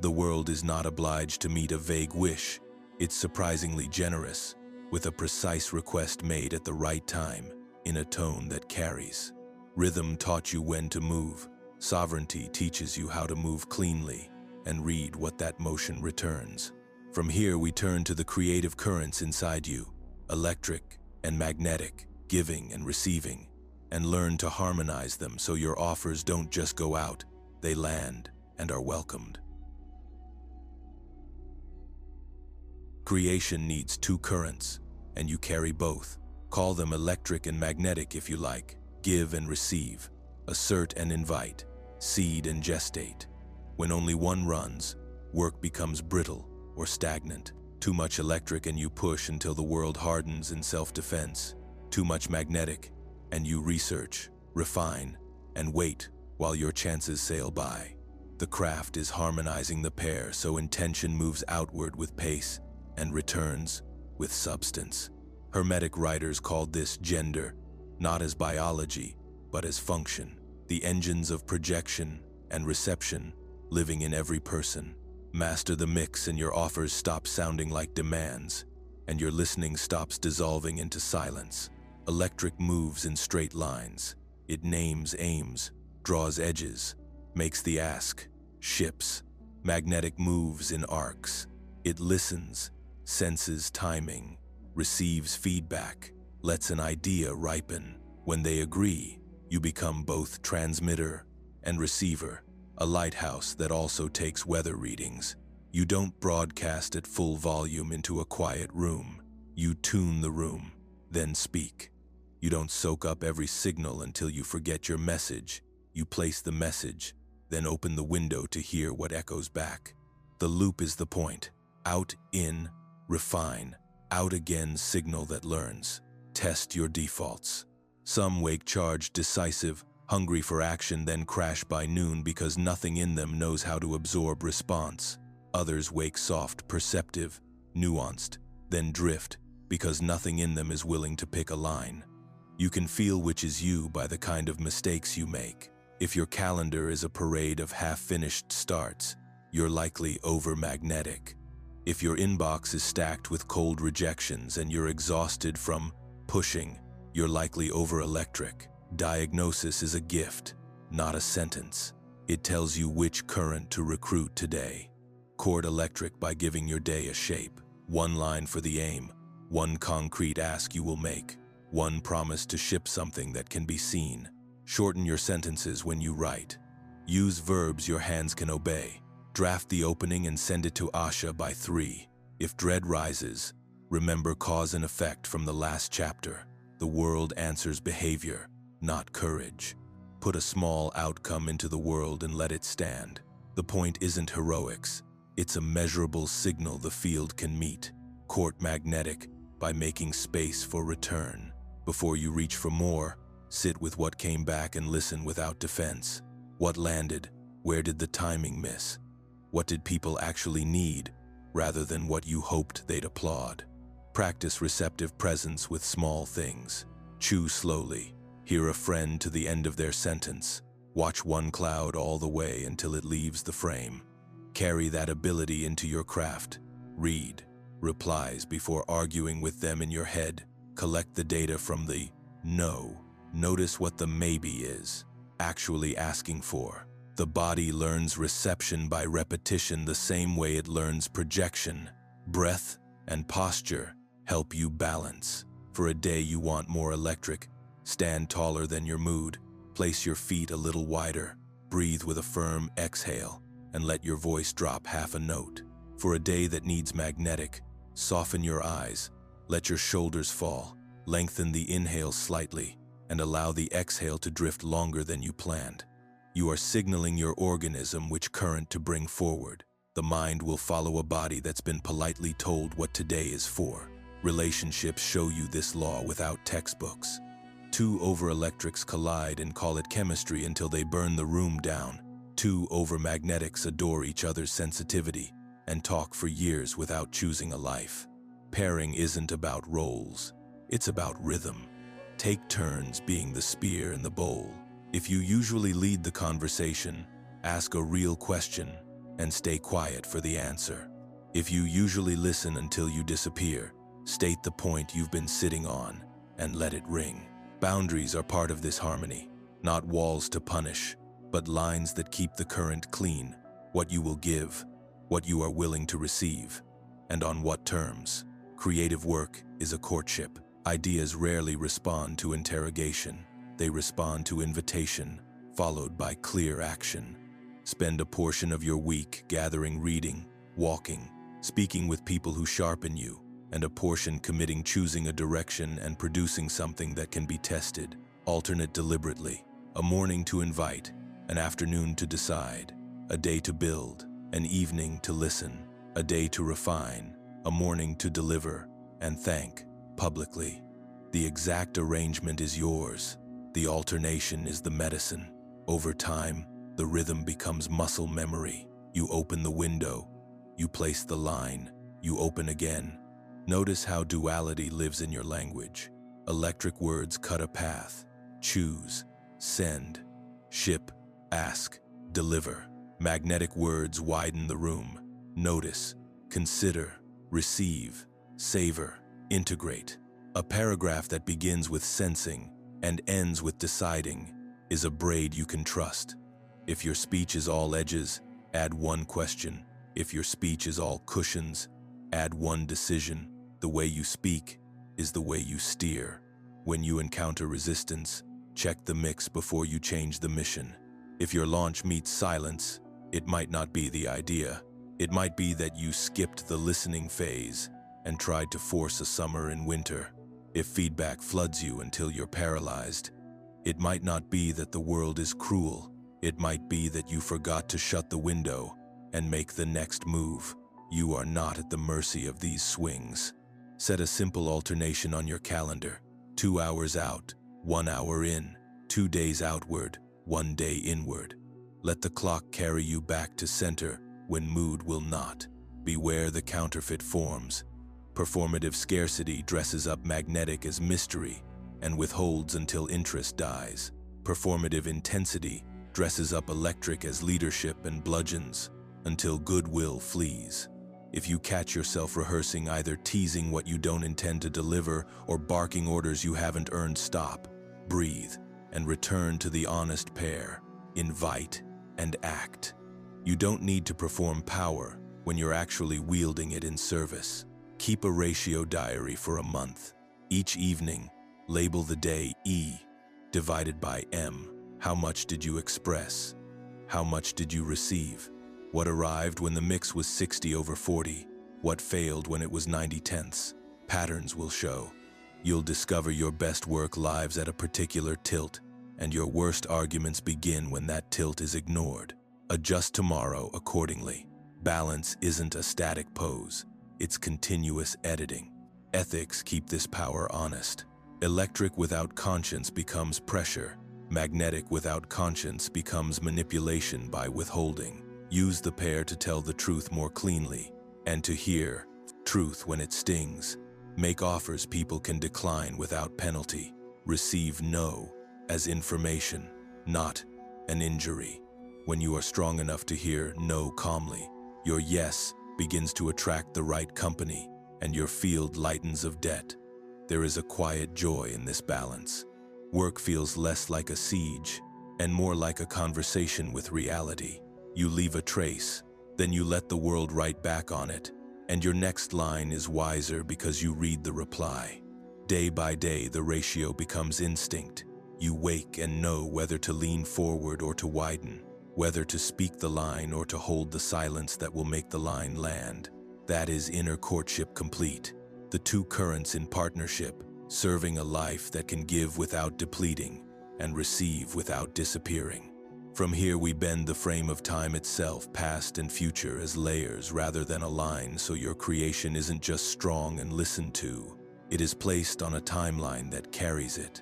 The world is not obliged to meet a vague wish. It's surprisingly generous, with a precise request made at the right time, in a tone that carries. Rhythm taught you when to move. Sovereignty teaches you how to move cleanly and read what that motion returns. From here, we turn to the creative currents inside you, electric and magnetic, giving and receiving, and learn to harmonize them so your offers don't just go out, they land and are welcomed. Creation needs 2 currents, and you carry both. Call them electric and magnetic if you like. Give and receive, assert and invite, seed and gestate. When only one runs, work becomes brittle or stagnant. Too much electric and you push until the world hardens in self-defense. Too much magnetic and you research, refine, and wait while your chances sail by. The craft is harmonizing the pair so intention moves outward with pace and returns with substance. Hermetic writers called this gender, not as biology, but as function. The engines of projection and reception living in every person. Master the mix and your offers stop sounding like demands, and your listening stops dissolving into silence. Electric moves in straight lines. It names aims, draws edges, makes the ask, ships. Magnetic moves in arcs. It listens, senses timing, receives feedback, lets an idea ripen. When they agree, you become both transmitter and receiver, a lighthouse that also takes weather readings. You don't broadcast at full volume into a quiet room. You tune the room, then speak. You don't soak up every signal until you forget your message. You place the message, then open the window to hear what echoes back. The loop is the point. Out, in, refine. Out again, signal that learns. Test your defaults. Some wake charged, decisive, hungry for action, then crash by noon because nothing in them knows how to absorb response. Others wake soft, perceptive, nuanced, then drift because nothing in them is willing to pick a line. You can feel which is you by the kind of mistakes you make. If your calendar is a parade of half-finished starts, you're likely over-magnetic. If your inbox is stacked with cold rejections and you're exhausted from pushing, you're likely over-electric. Diagnosis is a gift, not a sentence. It tells you which current to recruit today. Court electric by giving your day a shape. One line for the aim, one concrete ask you will make, one promise to ship something that can be seen. Shorten your sentences when you write. Use verbs your hands can obey. Draft the opening and send it to Asha by 3. If dread rises, remember cause and effect from the last chapter. The world answers behavior, not courage. Put a small outcome into the world and let it stand. The point isn't heroics. It's a measurable signal the field can meet. Court magnetic by making space for return. Before you reach for more, sit with what came back and listen without defense. What landed? Where did the timing miss? What did people actually need, rather than what you hoped they'd applaud? Practice receptive presence with small things. Chew slowly. Hear a friend to the end of their sentence. Watch one cloud all the way until it leaves the frame. Carry that ability into your craft. Read replies before arguing with them in your head. Collect the data from the no. Notice what the maybe is actually asking for. The body learns reception by repetition the same way it learns projection. Breath and posture help you balance. For a day you want more electric, stand taller than your mood. Place your feet a little wider. Breathe with a firm exhale and let your voice drop half a note. For a day that needs magnetic, soften your eyes. Let your shoulders fall. Lengthen the inhale slightly and allow the exhale to drift longer than you planned. You are signaling your organism which current to bring forward. The mind will follow a body that's been politely told what today is for. Relationships show you this law without textbooks. Two over-electrics collide and call it chemistry until they burn the room down. Two over-magnetics adore each other's sensitivity and talk for years without choosing a life. Pairing isn't about roles, it's about rhythm. Take turns being the spear and the bowl. If you usually lead the conversation, ask a real question and stay quiet for the answer. If you usually listen until you disappear, state the point you've been sitting on and let it ring. Boundaries are part of this harmony, not walls to punish, but lines that keep the current clean. What you will give, what you are willing to receive, and on what terms. Creative work is a courtship. Ideas rarely respond to interrogation. They respond to invitation, followed by clear action. Spend a portion of your week gathering reading, walking, speaking with people who sharpen you, and a portion committing choosing a direction and producing something that can be tested. Alternate deliberately. A morning to invite, an afternoon to decide, a day to build, an evening to listen, a day to refine, a morning to deliver and thank publicly. The exact arrangement is yours. The alternation is the medicine. Over time, the rhythm becomes muscle memory. You open the window, you place the line, you open again. Notice how duality lives in your language. Electric words cut a path. Choose, send, ship, ask, deliver. Magnetic words widen the room. Notice, consider, receive, savor, integrate. A paragraph that begins with sensing and ends with deciding is a braid you can trust. If your speech is all edges, add one question. If your speech is all cushions, add one decision. The way you speak is the way you steer. When you encounter resistance, check the mix before you change the mission. If your launch meets silence, it might not be the idea. It might be that you skipped the listening phase and tried to force a summer in winter. If feedback floods you until you're paralyzed, it might not be that the world is cruel. It might be that you forgot to shut the window and make the next move. You are not at the mercy of these swings. Set a simple alternation on your calendar. 2 hours out, 1 hour in, 2 days outward, 1 day inward. Let the clock carry you back to center when mood will not. Beware the counterfeit forms. Performative scarcity dresses up magnetic as mystery and withholds until interest dies. Performative intensity dresses up electric as leadership and bludgeons. until goodwill flees. If you catch yourself rehearsing, either teasing what you don't intend to deliver or barking orders you haven't earned, stop, breathe, and return to the honest pair. Invite and act. You don't need to perform power when you're actually wielding it in service. Keep a ratio diary for a month. Each evening, label the day E divided by M. How much did you express? How much did you receive? What arrived when the mix was 60/40? What failed when it was 90/10? Patterns will show. You'll discover your best work lives at a particular tilt, and your worst arguments begin when that tilt is ignored. Adjust tomorrow accordingly. Balance isn't a static pose, it's continuous editing. Ethics keep this power honest. Electric without conscience becomes pressure. Magnetic without conscience becomes manipulation by withholding. Use the pair to tell the truth more cleanly, and to hear truth when it stings. Make offers people can decline without penalty. Receive no as information, not an injury. When you are strong enough to hear no calmly, your yes begins to attract the right company, and your field lightens of debt. There is a quiet joy in this balance. Work feels less like a siege and more like a conversation with reality. You leave a trace, then you let the world write back on it, and your next line is wiser because you read the reply. Day by day, the ratio becomes instinct. You wake and know whether to lean forward or to widen, whether to speak the line or to hold the silence that will make the line land. That is inner courtship complete. The two currents in partnership, serving a life that can give without depleting and receive without disappearing. From here we bend the frame of time itself, past and future, as layers rather than a line, so your creation isn't just strong and listened to, it is placed on a timeline that carries it.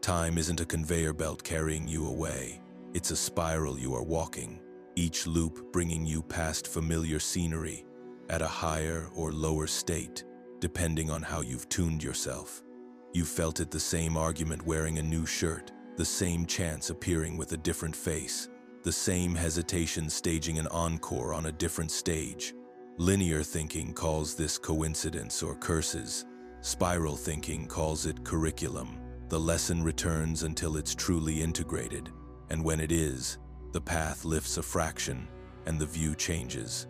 Time isn't a conveyor belt carrying you away, it's a spiral you are walking, each loop bringing you past familiar scenery at a higher or lower state, depending on how you've tuned yourself. You felt it, the same argument wearing a new shirt, the same chance appearing with a different face, the same hesitation staging an encore on a different stage. Linear thinking calls this coincidence or curses. Spiral thinking calls it curriculum. The lesson returns until it's truly integrated, and when it is, the path lifts a fraction and the view changes.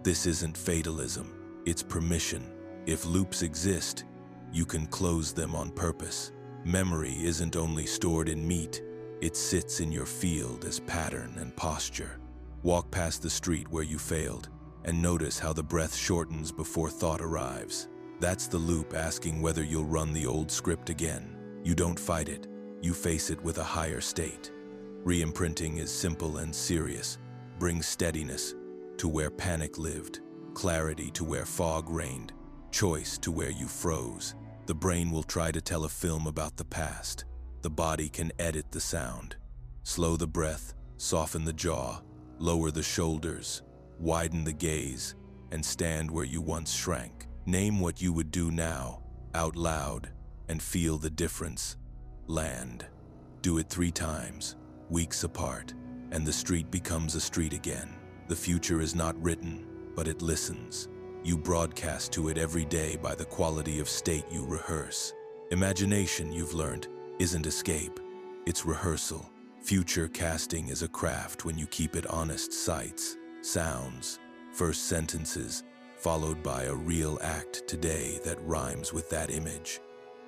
This isn't fatalism, it's permission. If loops exist, you can close them on purpose. Memory isn't only stored in meat, it sits in your field as pattern and posture. Walk past the street where you failed and notice how the breath shortens before thought arrives. That's the loop asking whether you'll run the old script again. You don't fight it, you face it with a higher state. Re-imprinting is simple and serious. Brings steadiness to where panic lived, clarity to where fog reigned, choice to where you froze. The brain will try to tell a film about the past. The body can edit the sound. Slow the breath, soften the jaw, lower the shoulders, widen the gaze, and stand where you once shrank. Name what you would do now, out loud, and feel the difference. Land. Do it 3 times, weeks apart, and the street becomes a street again. The future is not written, but it listens. You broadcast to it every day by the quality of state you rehearse. Imagination, you've learned, isn't escape, it's rehearsal. Future casting is a craft when you keep it honest. Sights, sounds, first sentences, followed by a real act today that rhymes with that image.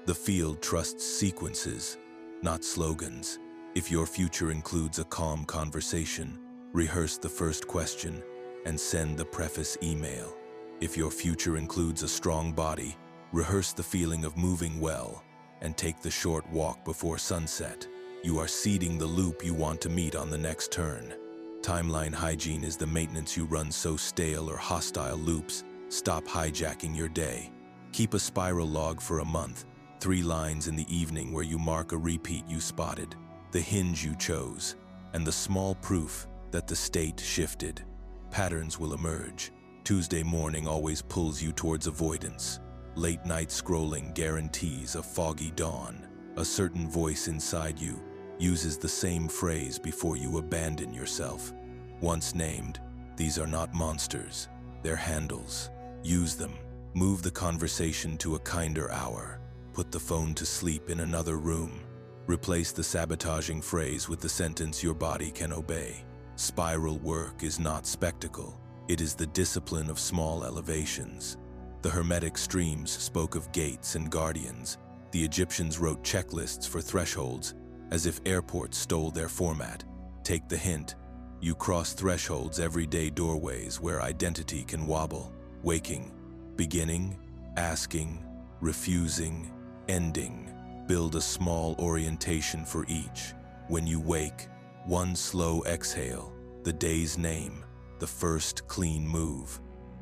The field trusts sequences, not slogans. If your future includes a calm conversation, rehearse the first question and send the preface email. If your future includes a strong body, rehearse the feeling of moving well and take the short walk before sunset. You are seeding the loop you want to meet on the next turn. Timeline hygiene is the maintenance you run so stale or hostile loops stop hijacking your day. Keep a spiral log for a month, 3 lines in the evening where you mark a repeat you spotted, the hinge you chose, and the small proof that the state shifted. Patterns will emerge. Tuesday morning always pulls you towards avoidance. Late night scrolling guarantees a foggy dawn. A certain voice inside you uses the same phrase before you abandon yourself. Once named, these are not monsters, they're handles. Use them. Move the conversation to a kinder hour. Put the phone to sleep in another room. Replace the sabotaging phrase with the sentence your body can obey. Spiral work is not spectacle. It is the discipline of small elevations. The Hermetic streams spoke of gates and guardians. The Egyptians wrote checklists for thresholds, as if airports stole their format. Take the hint. You cross thresholds, everyday doorways where identity can wobble. Waking, beginning, asking, refusing, ending. Build a small orientation for each. When you wake, one slow exhale, the day's name, the first clean move.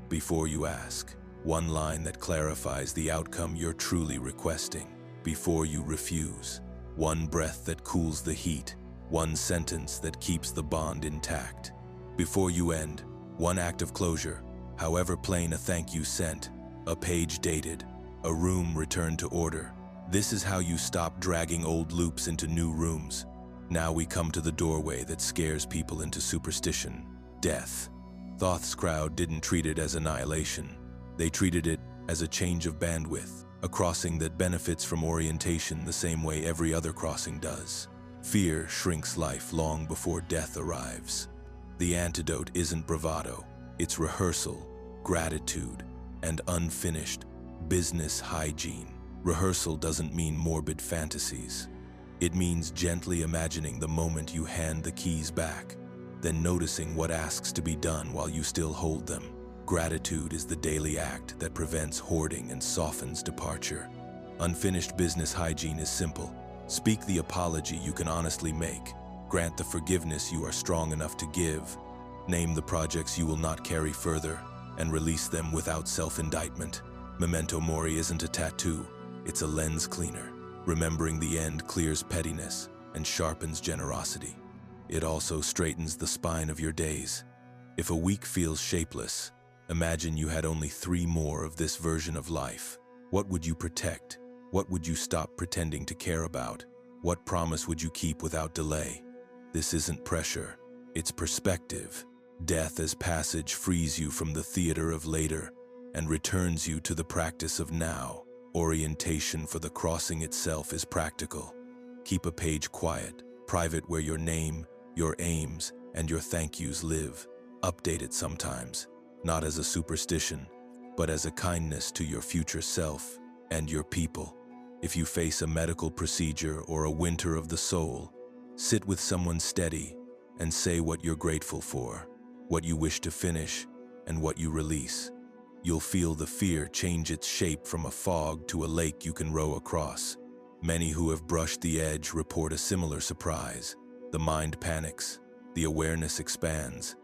Before you ask, one line that clarifies the outcome you're truly requesting. Before you refuse, one breath that cools the heat, one sentence that keeps the bond intact. Before you end, one act of closure, however plain a thank you sent, a page dated, a room returned to order. This is how you stop dragging old loops into new rooms. Now we come to the doorway that scares people into superstition: death. Thoth's crowd didn't treat it as annihilation. They treated it as a change of bandwidth, a crossing that benefits from orientation the same way every other crossing does. Fear shrinks life long before death arrives. The antidote isn't bravado, it's rehearsal, gratitude, and unfinished business hygiene. Rehearsal doesn't mean morbid fantasies. It means gently imagining the moment you hand the keys back, then noticing what asks to be done while you still hold them. Gratitude is the daily act that prevents hoarding and softens departure. Unfinished business hygiene is simple. Speak the apology you can honestly make. Grant the forgiveness you are strong enough to give. Name the projects you will not carry further, and release them without self-indictment. Memento mori isn't a tattoo, it's a lens cleaner. Remembering the end clears pettiness and sharpens generosity. It also straightens the spine of your days. If a week feels shapeless, imagine you had only 3 more of this version of life. What would you protect? What would you stop pretending to care about? What promise would you keep without delay? This isn't pressure, it's perspective. Death as passage frees you from the theater of later and returns you to the practice of now. Orientation for the crossing itself is practical. Keep a page quiet, private, where your name, your aims, and your thank yous live. Update it sometimes, not as a superstition, but as a kindness to your future self and your people. If you face a medical procedure or a winter of the soul, sit with someone steady and say what you're grateful for, what you wish to finish, and what you release. You'll feel the fear change its shape from a fog to a lake you can row across. Many who have brushed the edge report a similar surprise. The mind panics, the awareness expands,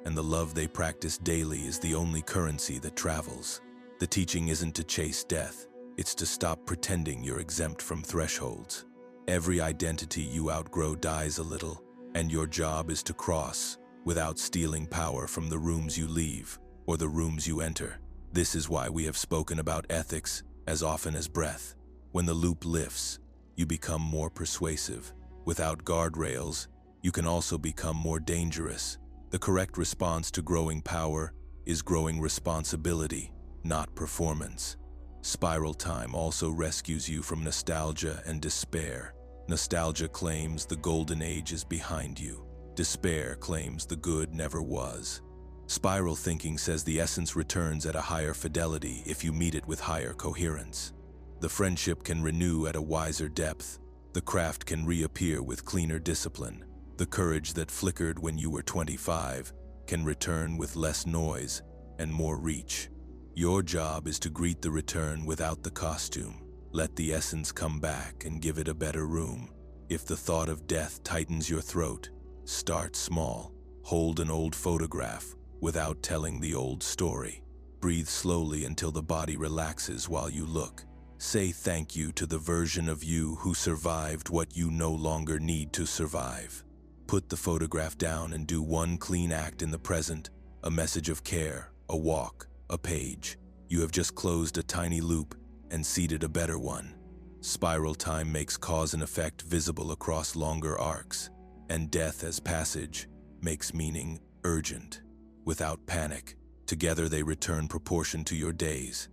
and the love they practice daily is the only currency that travels. The teaching isn't to chase death, it's to stop pretending you're exempt from thresholds. Every identity you outgrow dies a little, and your job is to cross without stealing power from the rooms you leave or the rooms you enter. This is why we have spoken about ethics as often as breath. When the loop lifts, you become more persuasive. Without guardrails, you can also become more dangerous. The correct response to growing power is growing responsibility, not performance. Spiral time also rescues you from nostalgia and despair. Nostalgia claims the golden age is behind you. Despair claims the good never was. Spiral thinking says the essence returns at a higher fidelity if you meet it with higher coherence. The friendship can renew at a wiser depth. The craft can reappear with cleaner discipline. The courage that flickered when you were 25 can return with less noise and more reach. Your job is to greet the return without the costume. Let the essence come back and give it a better room. If the thought of death tightens your throat, start small. Hold an old photograph without telling the old story. Breathe slowly until the body relaxes while you look. Say thank you to the version of you who survived what you no longer need to survive. Put the photograph down and do one clean act in the present, a message of care, a walk, a page. You have just closed a tiny loop and seeded a better one. Spiral time makes cause and effect visible across longer arcs, and death as passage makes meaning urgent. Without panic, together they return proportion to your days.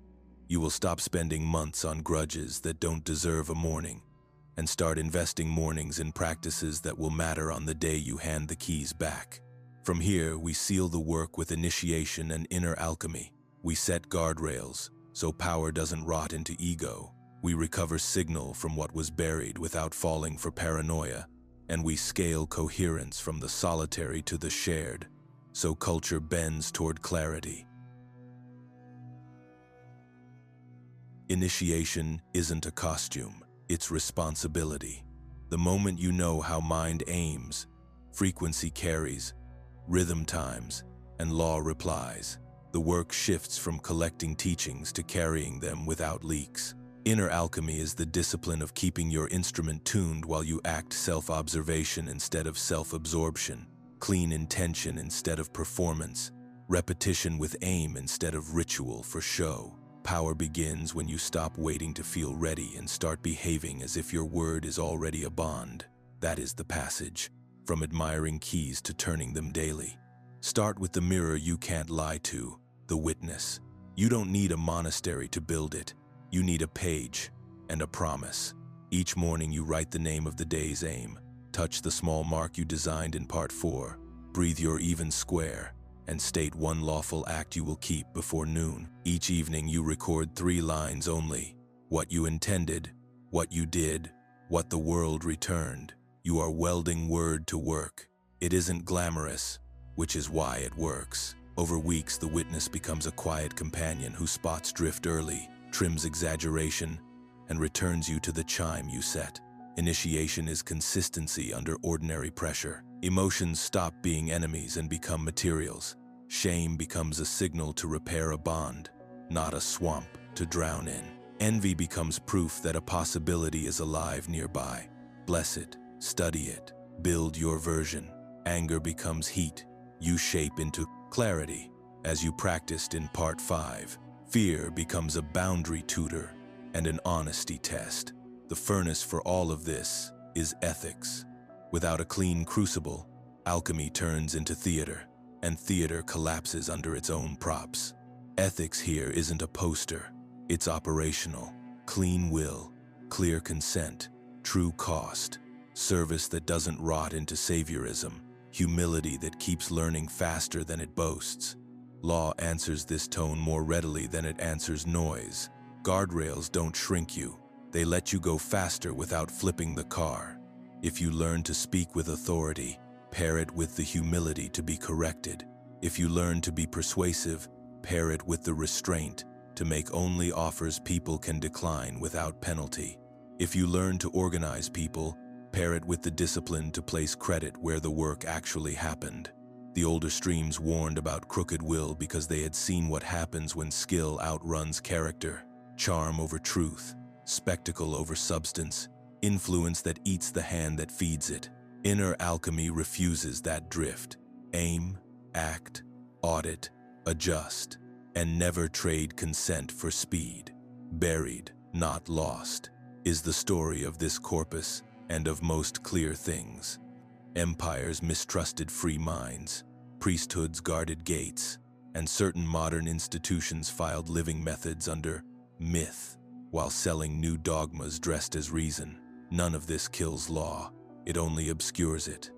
You will stop spending months on grudges that don't deserve a mourning, and start investing mornings in practices that will matter on the day you hand the keys back. From here, we seal the work with initiation and inner alchemy. We set guardrails, so power doesn't rot into ego. We recover signal from what was buried without falling for paranoia, and we scale coherence from the solitary to the shared, so culture bends toward clarity. Initiation isn't a costume, it's responsibility. The moment you know how mind aims, frequency carries, rhythm times, and law replies, the work shifts from collecting teachings to carrying them without leaks. Inner alchemy is the discipline of keeping your instrument tuned while you act self-observation instead of self-absorption, clean intention instead of performance, repetition with aim instead of ritual for show. Power begins when you stop waiting to feel ready and start behaving as if your word is already a bond. That is the passage, from admiring keys to turning them daily. Start with the mirror you can't lie to, the witness. You don't need a monastery to build it. You need a page and a promise. Each morning you write the name of the day's aim, touch the small mark you designed in part 4, breathe your even square, and state one lawful act you will keep before noon. Each evening you record 3 lines only: what you intended, what you did, what the world returned. You are welding word to work. It isn't glamorous, which is why it works. Over weeks, the witness becomes a quiet companion who spots drift early, trims exaggeration, and returns you to the chime you set. Initiation is consistency under ordinary pressure. Emotions stop being enemies and become materials. Shame becomes a signal to repair a bond, not a swamp to drown in. Envy becomes proof that a possibility is alive nearby. Bless it, study it, build your version. Anger becomes heat. You shape into clarity, as you practiced in part 5. Fear becomes a boundary tutor and an honesty test. The furnace for all of this is ethics. Without a clean crucible, alchemy turns into theater, and theater collapses under its own props. Ethics here isn't a poster, it's operational. Clean will, clear consent, true cost, service that doesn't rot into saviorism, humility that keeps learning faster than it boasts. Law answers this tone more readily than it answers noise. Guardrails don't shrink you, they let you go faster without flipping the car. If you learn to speak with authority, pair it with the humility to be corrected. If you learn to be persuasive, pair it with the restraint to make only offers people can decline without penalty. If you learn to organize people, pair it with the discipline to place credit where the work actually happened. The older streams warned about crooked will because they had seen what happens when skill outruns character, charm over truth, spectacle over substance, influence that eats the hand that feeds it. Inner alchemy refuses that drift. Aim, act, audit, adjust, and never trade consent for speed. Buried, not lost, is the story of this corpus and of most clear things. Empires mistrusted free minds, priesthoods guarded gates, and certain modern institutions filed living methods under myth while selling new dogmas dressed as reason. None of this kills law, it only obscures it.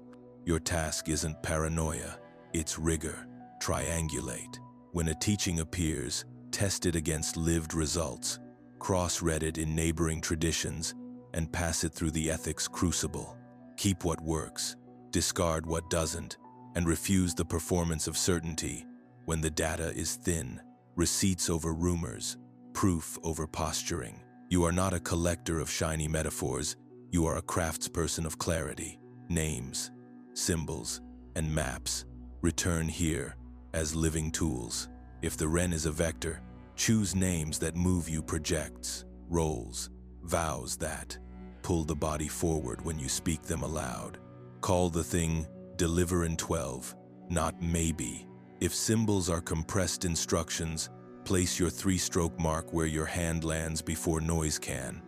Your task isn't paranoia, it's rigor. Triangulate. When a teaching appears, test it against lived results, cross-read it in neighboring traditions, and pass it through the ethics crucible. Keep what works, discard what doesn't, and refuse the performance of certainty when the data is thin. Receipts over rumors, proof over posturing. You are not a collector of shiny metaphors, you are a craftsperson of clarity. Names, symbols, and maps return here as living tools. If the Ren is a vector, choose names that move you, projects, roles, vows that pull the body forward when you speak them aloud. Call the thing deliver in 12, not maybe. If symbols are compressed instructions, place your 3-stroke mark where your hand lands before noise can.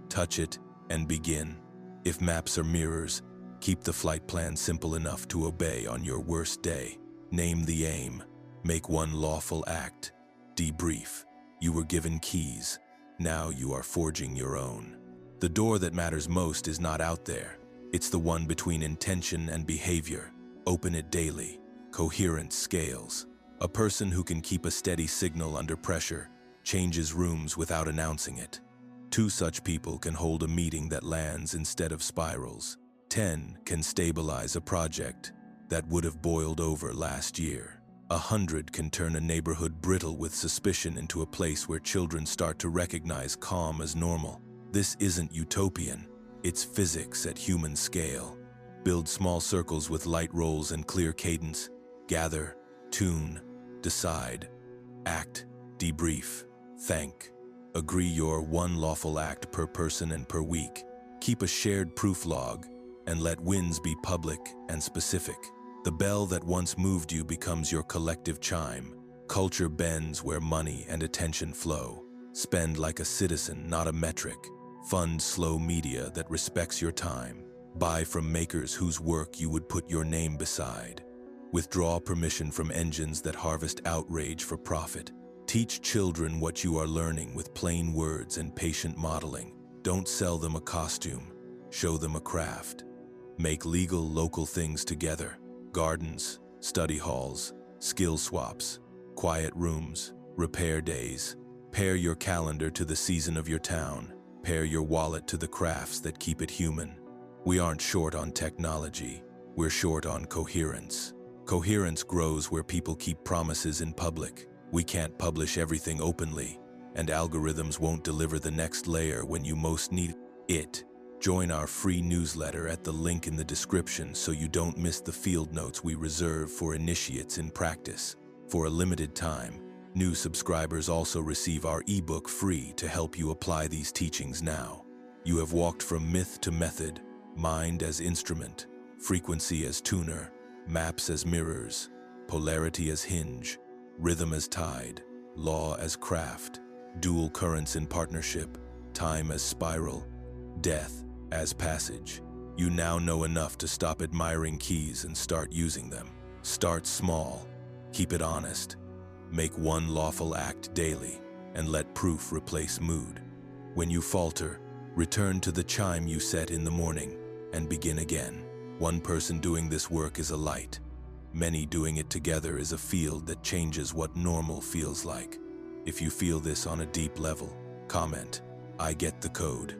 touch it, and begin. If maps are mirrors, keep the flight plan simple enough to obey on your worst day. Name the aim. Make one lawful act. Debrief. You were given keys. Now you are forging your own. The door that matters most is not out there. It's the one between intention and behavior. Open it daily. Coherence scales. A person who can keep a steady signal under pressure changes rooms without announcing it. 2 such people can hold a meeting that lands instead of spirals. 10 can stabilize a project that would have boiled over last year. 100 can turn a neighborhood brittle with suspicion into a place where children start to recognize calm as normal. This isn't utopian. It's physics at human scale. Build small circles with light rolls and clear cadence. Gather, tune, decide, act, debrief, thank. Agree your one lawful act per person and per week. Keep a shared proof log and let wins be public and specific. The bell that once moved you becomes your collective chime. Culture bends where money and attention flow. Spend like a citizen, not a metric. Fund slow media that respects your time. Buy from makers whose work you would put your name beside. Withdraw permission from engines that harvest outrage for profit. Teach children what you are learning with plain words and patient modeling. Don't sell them a costume, show them a craft. Make legal local things together. Gardens, study halls, skill swaps, quiet rooms, repair days. Pair your calendar to the season of your town. Pair your wallet to the crafts that keep it human. We aren't short on technology, we're short on coherence. Coherence grows where people keep promises in public. We can't publish everything openly, and algorithms won't deliver the next layer when you most need it. Join our free newsletter at the link in the description so you don't miss the field notes we reserve for initiates in practice. For a limited time, new subscribers also receive our ebook free to help you apply these teachings now. You have walked from myth to method, mind as instrument, frequency as tuner, maps as mirrors, polarity as hinge, rhythm as tide, law as craft, dual currents in partnership, time as spiral, death as passage. You now know enough to stop admiring keys and start using them. Start small, keep it honest, make one lawful act daily, and let proof replace mood. When you falter, return to the chime you set in the morning and begin again. One person doing this work is a light. Many doing it together is a field that changes what normal feels like. If you feel this on a deep level, comment, "I get the code."